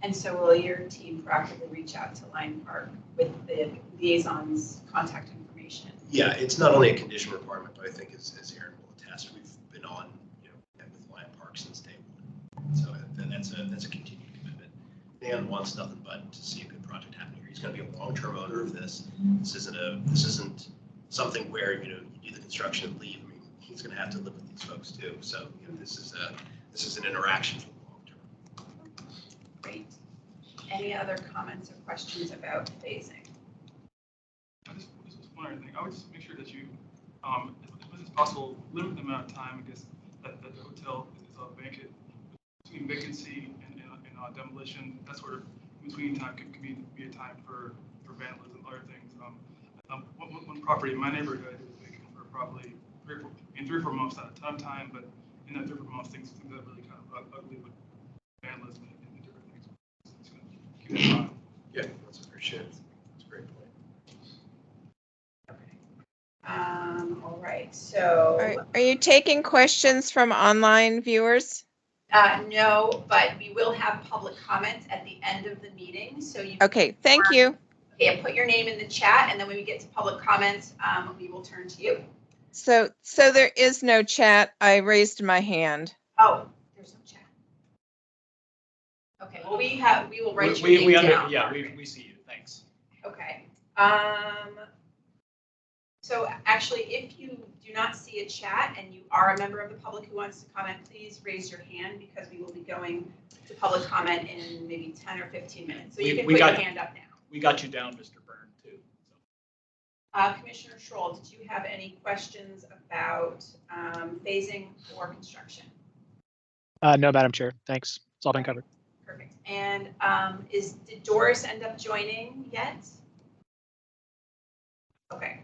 A: And so will your team proactively reach out to Line Park with the liaison's contact information?
F: Yeah, it's not only a condition requirement, but I think as Aaron will attest, we've been on with Line Park since day one. So that's a continued commitment. Dan wants nothing but to see a good project happen here. He's going to be a long-term owner of this. This isn't something where you do the construction and leave. I mean, he's going to have to live with these folks too. So this is an interaction for the long term.
A: Great. Any other comments or questions about phasing?
J: Just one other thing. I would just make sure that you, if it's possible, limit the amount of time, I guess, that the hotel is vacant, between vacancy and demolition. That sort of between time can be a time for vandalism and other things. One property in my neighborhood is vacant for probably 3 or 4 months, not a ton of time, but in that 3 or 4 months, things got really kind of ugly with vandalism and different things. It's going to keep that in mind.
F: Yeah, that's appreciated. That's a great point.
A: All right, so.
T: Are you taking questions from online viewers?
A: No, but we will have public comments at the end of the meeting, so you.
T: Okay, thank you.
A: Okay, and put your name in the chat, and then when we get to public comments, we will turn to you.
T: So there is no chat. I raised my hand.
A: Oh, there's no chat. Okay, well, we will write your name down.
G: Yeah, we see you, thanks.
A: Okay. So actually, if you do not see a chat and you are a member of the public who wants to comment, please raise your hand because we will be going to public comment in maybe 10 or 15 minutes. So you can put your hand up now.
G: We got you down, Mr. Byrne, too.
A: Commissioner Schroll, did you have any questions about phasing or construction?
O: No, Madam Chair. Thanks. It's all been covered.
A: Perfect. And did Doris end up joining yet? Okay.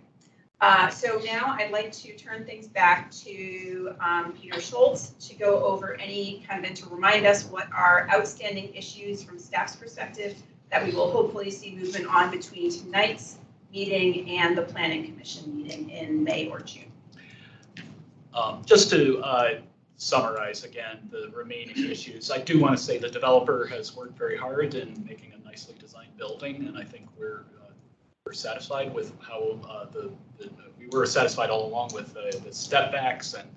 A: So now I'd like to turn things back to Peter Schultz to go over any and to remind us what are outstanding issues from staff's perspective that we will hopefully see movement on between tonight's meeting and the Planning Commission meeting in May or June.
G: Just to summarize again the remaining issues, I do want to say the developer has worked very hard in making a nicely designed building, and I think we're satisfied with how we were satisfied all along with the step backs and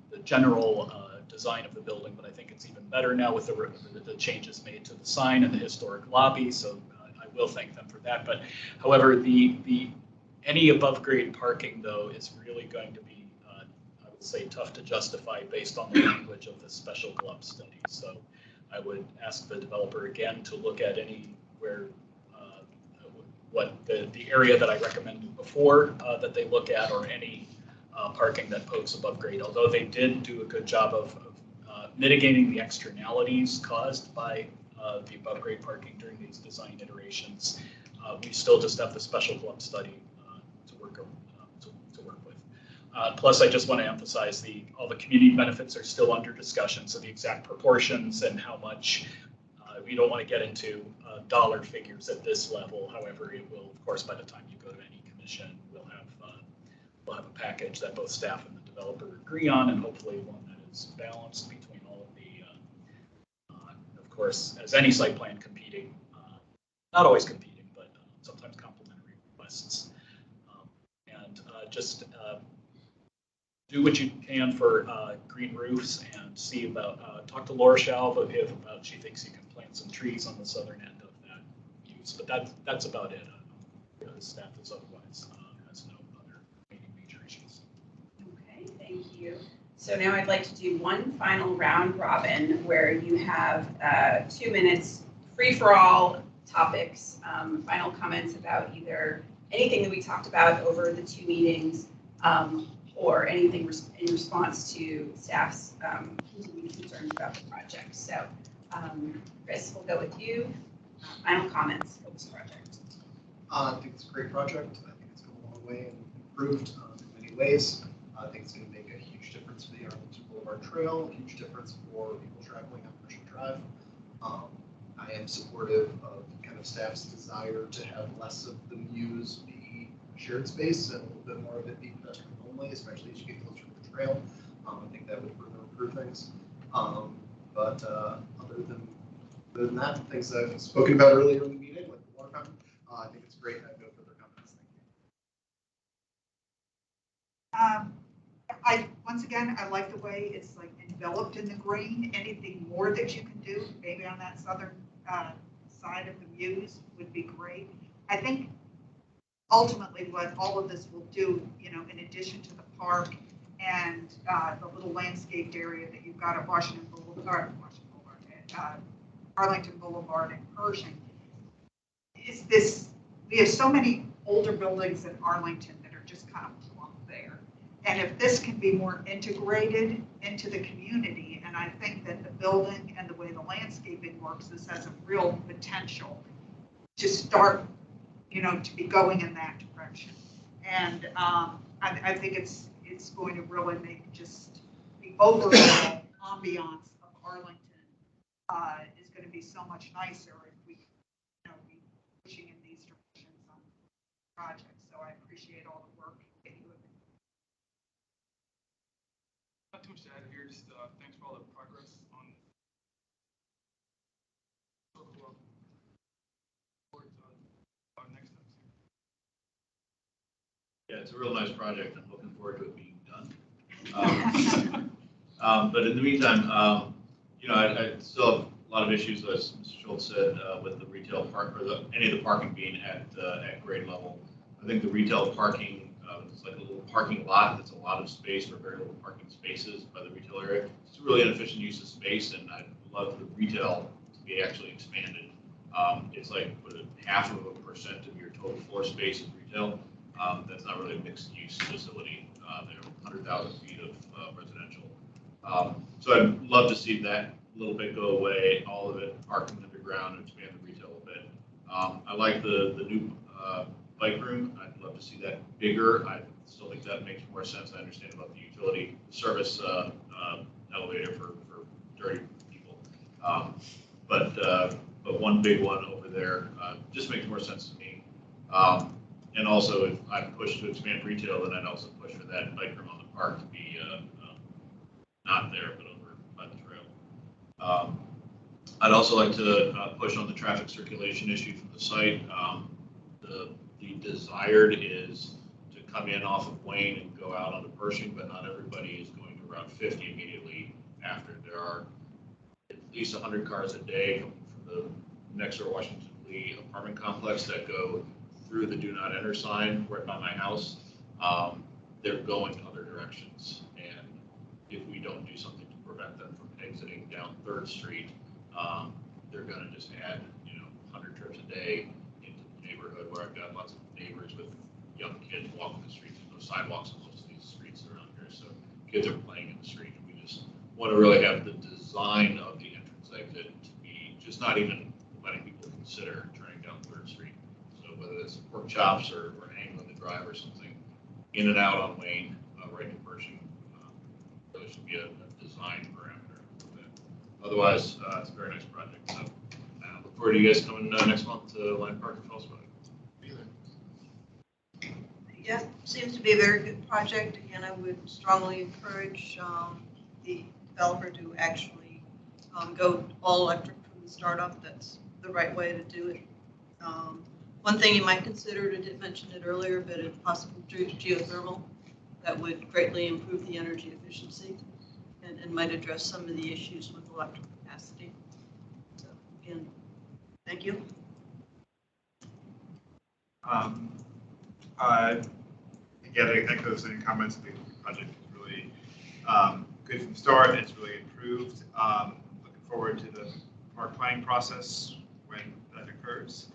G: the general design of the building, but I think it's even better now with the changes made to the sign and the historic lobby. So I will thank them for that. But however, any above grade parking though is really going to be, I would say tough to justify based on the language of the special glove study. So I would ask the developer again to look at anywhere, what the area that I recommended before that they look at, or any parking that pokes above grade. Although they did do a good job of mitigating the externalities caused by the above grade parking during these design iterations, we still just have the special glove study to work with. Plus, I just want to emphasize all the community benefits are still under discussion, so the exact proportions and how much, we don't want to get into dollar figures at this level. However, it will, of course, by the time you go to any commission, we'll have a package that both staff and the developer agree on, and hopefully one that is balanced between all of the, of course, as any site plan competing, not always competing, but sometimes complementary requests. And just do what you can for green roofs, and see about, talk to Laura Shalv if about she thinks you can plant some trees on the southern end of that use. But that's about it. The staff is otherwise has no other major issues.
A: Okay, thank you. So now I'd like to do one final round robin where you have 2 minutes, free for all topics, final comments about either anything that we talked about over the 2 meetings, or anything in response to staff's continued concerns about the project. So Chris, we'll go with you. Final comments for this project.
C: I think it's a great project. I think it's come a long way and improved in many ways. I think it's going to make a huge difference for the Arlington Boulevard Trail, a huge difference for people traveling on Commercial Drive. I am supportive of kind of staff's desire to have less of the muse be shared space and a little bit more of it be pedestrian only, especially as you get closer to the trail. I think that would further improve things. But other than that, things I've spoken about earlier in the meeting, like the water fountain, I think it's great. I have no further comments. Thank you.
I: Once again, I like the way it's like enveloped in the green. Anything more that you can do, maybe on that southern side of the muse, would be great. I think ultimately what all of this will do, in addition to the park and the little landscaped area that you've got at Arlington Boulevard and Pershing, is this, we have so many older buildings in Arlington that are just kind of plump there. And if this can be more integrated into the community, and I think that the building and the way the landscaping works, this has a real potential to start, to be going in that direction. And I think it's going to really make just the overall ambiance of Arlington is going to be so much nicer if we, be pushing in these directions on projects. So I appreciate all the work that you have been doing.
J: Not too much to add here, just thanks for all the progress on towards next steps here.
K: Yeah, it's a real nice project. I'm looking forward to it being done. But in the meantime, I still have a lot of issues, as Mr. Schultz said, with the retail park, or any of the parking being at grade level. I think the retail parking, it's like a little parking lot. That's a lot of space for very little parking spaces by the retail area. It's a really inefficient use of space, and I'd love the retail to be actually expanded. It's like 0.5% of your total floor space is retail. That's not really a mixed use facility. There are 100,000 feet of residential. So I'd love to see that little bit go away, all of it parking underground, and expand the retail a bit. I like the new bike room. I'd love to see that bigger. I still think that makes more sense. I understand about the utility service elevator for dirty people. But one big one over there just makes more sense to me. And also, if I push to expand retail, then I'd also push for that bike room on the park to be not there, but over by the trail. I'd also like to push on the traffic circulation issue from the site. The desired is to come in off of Wayne and go out onto Pershing, but not everybody is going to Route 50 immediately after. There are at least 100 cars a day coming from the next door Washington Lee apartment complex that go through the do not enter sign right by my house. They're going other directions, and exiting down 3rd Street, they're going to just add, 100 trips a day into the neighborhood where I've got lots of neighbors with young kids walking the streets. There's no sidewalks on most of these streets around here, so kids are playing in the street. And we just want to really have the design of the entrance exit to be just not even letting people consider turning down 3rd Street. So whether it's pork chops or angling the drive or something, in and out on Wayne, right in Pershing, really should be a design parameter for that. Otherwise, it's a very nice project. So I look forward to you guys coming next month to Line Park and tell us about it.
L: Yeah, seems to be a very good project. Again, I would strongly encourage the developer to actually go all electric from the startup. That's the right way to do it. One thing you might consider, I did mention it earlier, but if possible, geothermal, that would greatly improve the energy efficiency and might address some of the issues with electric capacity. So again, thank you.
M: Again, I echo the same comments. I think the project is really good from the start. It's really improved. Looking forward to the park planning process when that occurs.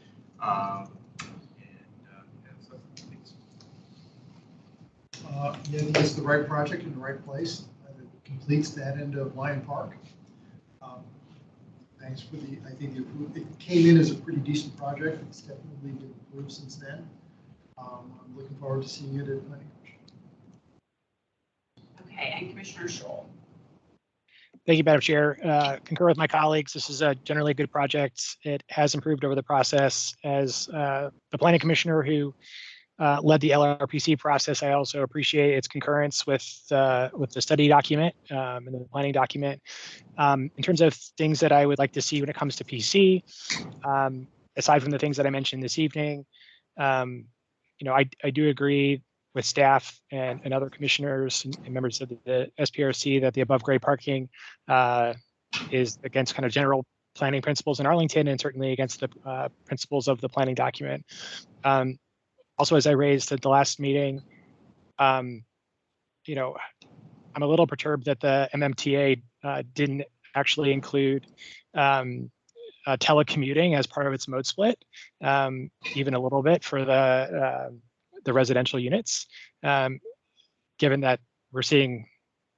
N: Yeah, it's the right project in the right place. It completes that end of Lion Park. Thanks for I think it came in as a pretty decent project. It's definitely been improved since then. I'm looking forward to seeing it at Planning Commission.
A: Okay, and Commissioner Scholl.
O: Thank you, Madam Chair. Concur with my colleagues. This is generally a good project. It has improved over the process. As the planning commissioner who led the LRPC process, I also appreciate its concurrence with the study document and the planning document. In terms of things that I would like to see when it comes to PC, aside from the things that I mentioned this evening, I do agree with staff and other commissioners and members of the SPRC that the above grade parking is against kind of general planning principles in Arlington and certainly against the principles of the planning document. Also, as I raised at the last meeting, I'm a little perturbed that the MMTA didn't actually include telecommuting as part of its mode split, even a little bit for the residential units, given that we're seeing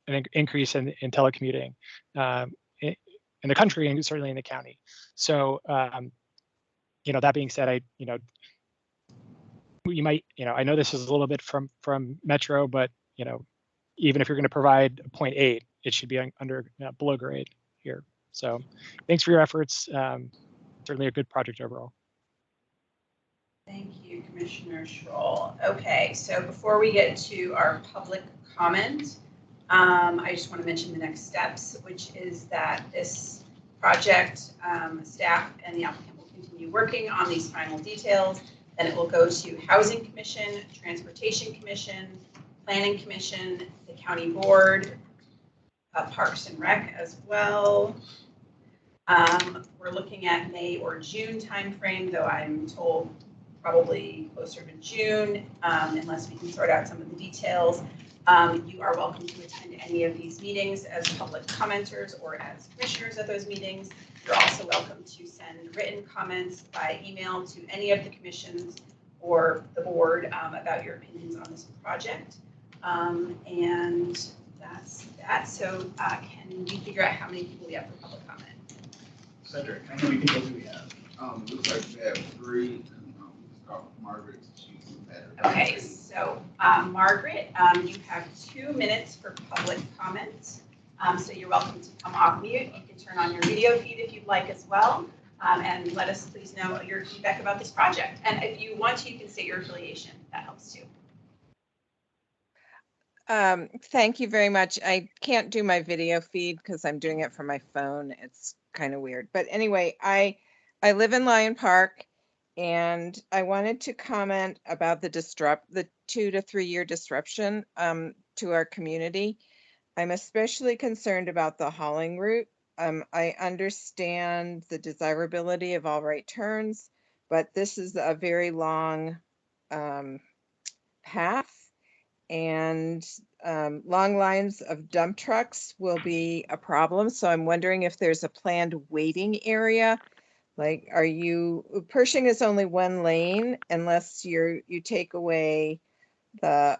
O: an increase in telecommuting in the country and certainly in the county. So, that being said, you might, I know this is a little bit from Metro, but, even if you're going to provide 0.8, it should be under below grade here. So thanks for your efforts. Certainly a good project overall.
A: Thank you, Commissioner Schroll. Okay, so before we get to our public comment, I just want to mention the next steps, which is that this project, staff and the applicant will continue working on these final details. Then it will go to Housing Commission, Transportation Commission, Planning Commission, the County Board, Parks and Rec as well. We're looking at May or June timeframe, though I'm told probably closer to June, unless we can sort out some of the details. You are welcome to attend any of these meetings as public commenters or as commissioners at those meetings. You're also welcome to send written comments by email to any of the commissions or the board about your opinions on this project. And that's that. So can we figure out how many people we have for public comment?
U: Cedric, how many people do we have? Looks like we have 3. Start with Margaret. She's better.
A: Okay, so Margaret, you have 2 minutes for public comment. So you're welcome to come off mute. You can turn on your video feed if you'd like as well. And let us please know your feedback about this project. And if you want to, you can state your affiliation. That helps too.
T: Thank you very much. I can't do my video feed because I'm doing it from my phone. It's kind of weird. But anyway, I live in Lion Park, and I wanted to comment about the 2 to 3 year disruption to our community. I'm especially concerned about the hauling route. I understand the desirability of all right turns, but this is a very long path. and long lines of dump trucks will be a problem. So I'm wondering if there's a planned waiting area. Like, Pershing is only one lane unless you take away the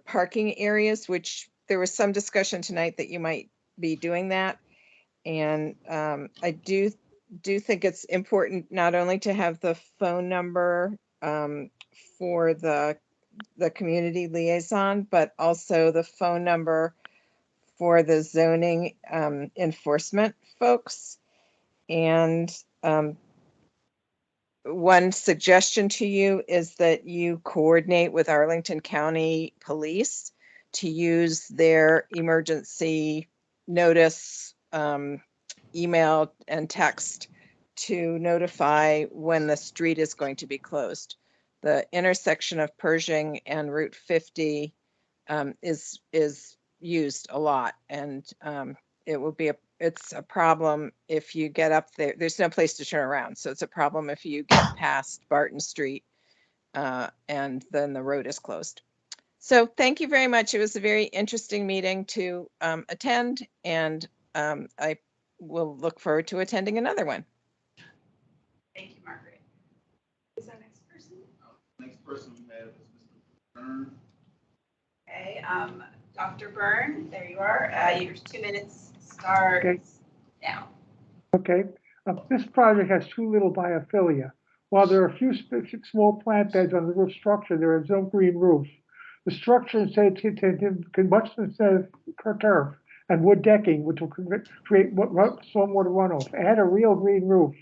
T: parking areas, which there was some discussion tonight that you might be doing that. And I do think it's important not only to have the phone number for the community liaison, but also the phone number for the zoning enforcement folks. And one suggestion to you is that you coordinate with Arlington County Police to use their emergency notice, email and text to notify when the street is going to be closed. The intersection of Pershing and Route 50 is used a lot, and it's a problem if you get up there. There's no place to turn around, so it's a problem if you get past Barton Street and then the road is closed. So thank you very much. It was a very interesting meeting to attend, and I will look forward to attending another one.
A: Thank you, Margaret. Who's our next person?
U: Next person we have is Mr. Byrne.
A: Okay, Dr. Byrne, there you are. Your 2 minutes start now.
E: Okay, this project has too little biophilia. While there are a few small plant beds on the roof structure, there is no green roof. The structure instead can much instead of turf and wood decking, which will create stormwater runoff. Add a real green roof.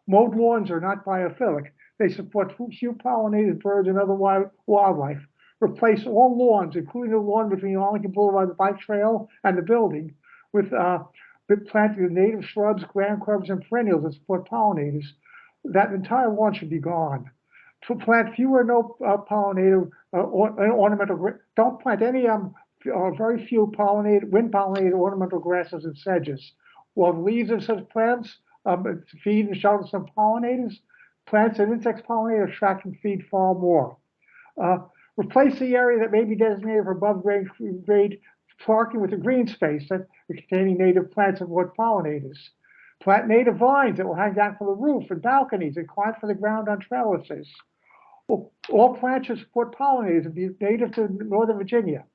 E: Mowed lawns are not biophilic. They support few pollinated birds and other wildlife. Replace all lawns, including the lawn between Arlington Boulevard, the bike trail, and the building, with planting of native shrubs, ground covers, and perennials that support pollinators. That entire lawn should be gone. To plant few or no pollinator ornamental. Don't plant any very few wind-pollinated ornamental grasses and sedges. While the leaves of such plants feed and shelter some pollinators, plants and insects pollinate, attract and feed far more. Replace the area that may be designated for above grade parking with a green space that containing native plants and wood pollinators. Plant native vines that will hang down from the roof and balconies and climb from the ground on trellises. All plants should support pollinators and be native to Northern Virginia.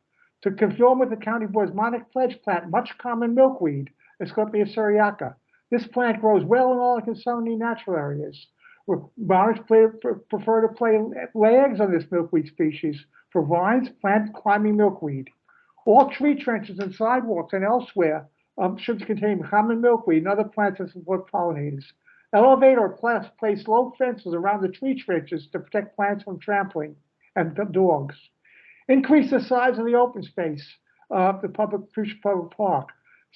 E: To conform with the County Board's monarch pledge, plant much common milkweed, Asclepias syriaca. This plant grows well in all Arkansas natural areas. Monarchs prefer to lay eggs on this milkweed species. For vines, plant climbing milkweed. All tree trenches and sidewalks and elsewhere should contain common milkweed and other plants that support pollinators. Elevate or place low fences around the tree trenches to protect plants from trampling and dogs. Increase the size of the open space of the public park.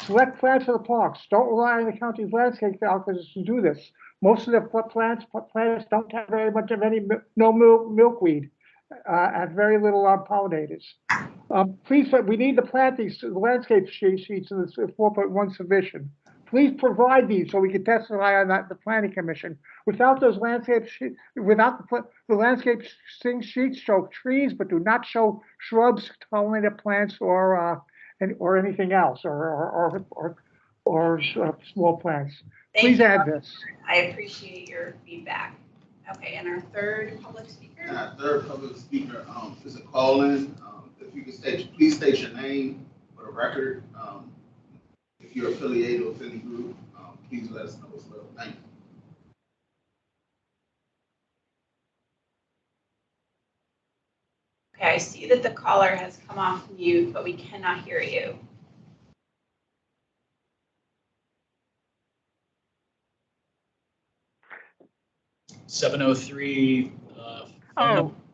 E: Select plants for the parks. Don't rely on the county's landscape algorithms to do this. Most of the plants don't have very much of no milkweed and very little pollinators. Please, we need to plant these landscape sheets in the 4.1 submission. Please provide these so we can testify on that the planning commission. Without those landscape sheets, without the landscape sheets show trees, but do not show shrubs, pollinated plants, or anything else, or small plants. Please add this.
A: I appreciate your feedback. Okay, and our third public speaker.
U: And our third public speaker is a call-in. If you could please state your name for the record. If you're affiliated with any group, please let us know as well. Thank you.
A: Okay, I see that the caller has come off mute, but we cannot hear you.
G: $703.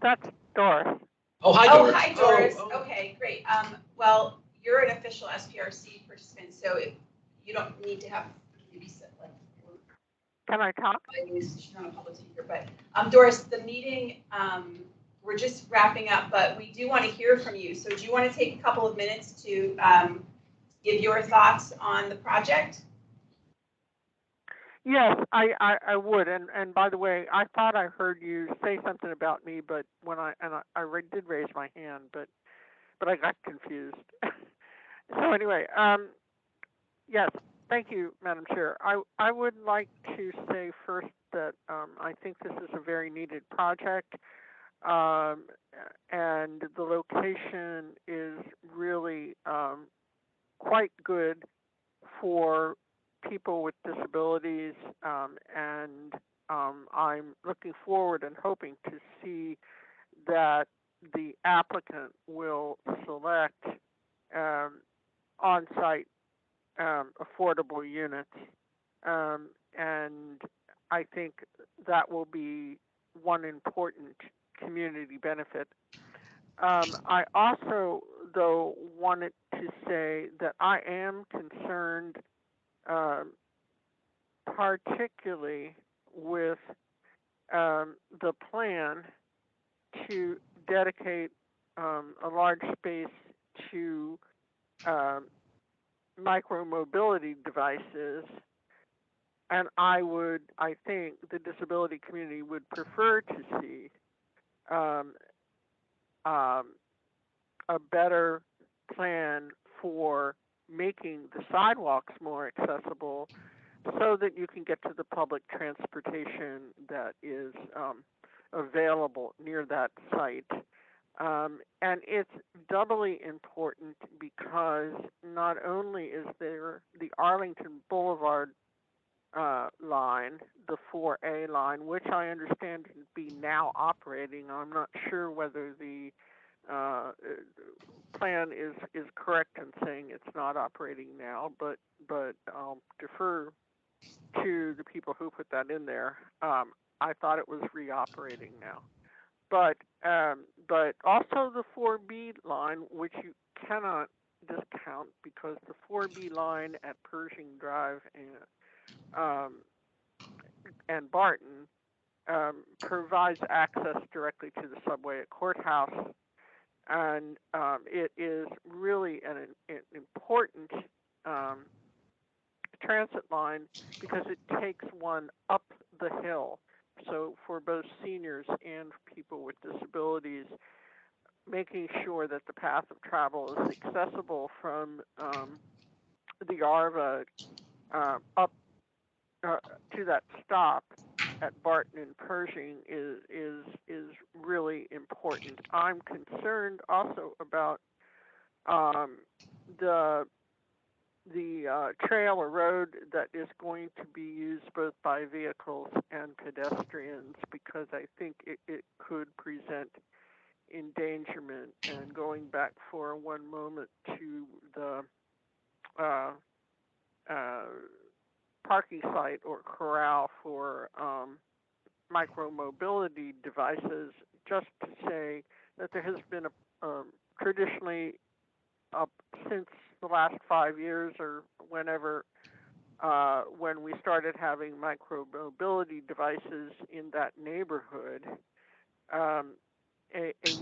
V: That's Doris.
G: Oh, hi, Doris.
A: Oh, hi, Doris. Okay, great. Well, you're an official SPRC participant, so if you don't need to have maybe like.
V: Can I talk?
A: She's not a public speaker, but Doris, the meeting, we're just wrapping up, but we do want to hear from you. So do you want to take a couple of minutes to give your thoughts on the project?
V: Yes, I would. And by the way, I thought I heard you say something about me, but when I did raise my hand, but I got confused. So anyway, yes, thank you, Madam Chair. I would like to say first that I think this is a very needed project, and the location is really quite good for people with disabilities, and I'm looking forward and hoping to see that the applicant will select on-site affordable units, and I think that will be one important community benefit. I also, though, wanted to say that I am concerned particularly with the plan to dedicate a large space to micro-mobility devices, and I think the disability community would prefer to see a better plan for making the sidewalks more accessible so that you can get to the public transportation that is available near that site. And it's doubly important because not only is there the Arlington Boulevard line, the 4A line, which I understand to be now operating. I'm not sure whether the plan is correct in saying it's not operating now, but I'll defer to the people who put that in there. I thought it was reoperating now. But also the 4B line, which you cannot discount because the 4B line at Pershing Drive and Barton provides access directly to the subway at Courthouse, and it is really an important transit line because it takes one up the hill. So for both seniors and people with disabilities, making sure that the path of travel is accessible from the ARVA up to that stop at Barton and Pershing is really important. I'm concerned also about the trail or road that is going to be used both by vehicles and pedestrians because I think it could present endangerment. And going back for one moment to the parking site or corral for micro-mobility devices, just to say that there has been a traditionally since the last 5 years or whenever, when we started having micro-mobility devices in that neighborhood, a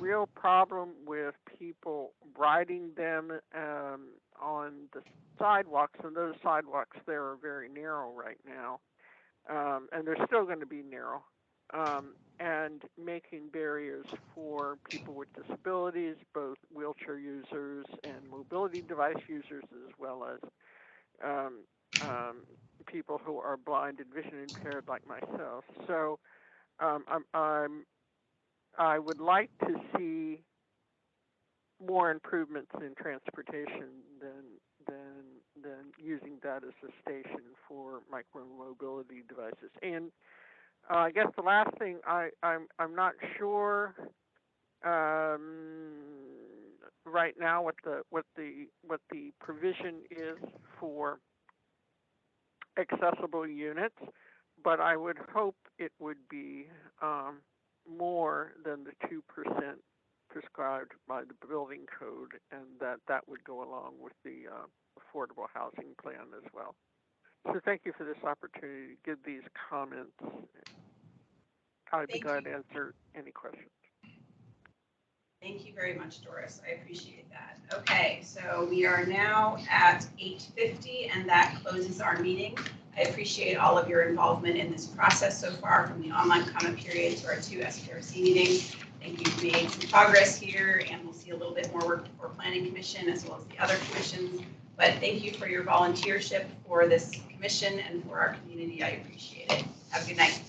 V: real problem with people riding them on the sidewalks, and those sidewalks there are very narrow right now, and they're still going to be narrow, and making barriers for people with disabilities, both wheelchair users and mobility device users, as well as people who are blind and vision impaired like myself. So I would like to see more improvements in transportation than using that as a station for micro-mobility devices. And I guess the last thing, I'm not sure right now what the provision is for accessible units, but I would hope it would be more than the 2% prescribed by the building code, and that would go along with the affordable housing plan as well. So thank you for this opportunity to give these comments. I'd be glad to answer any questions.
A: Thank you very much, Doris. I appreciate that. Okay, so we are now at 8:50, and that closes our meeting. I appreciate all of your involvement in this process so far, from the online comment period to our 2 SPRC meetings. I think you've made some progress here, and we'll see a little bit more work for Planning Commission as well as the other commissions. But thank you for your volunteership for this commission and for our community. I appreciate it. Have a good night.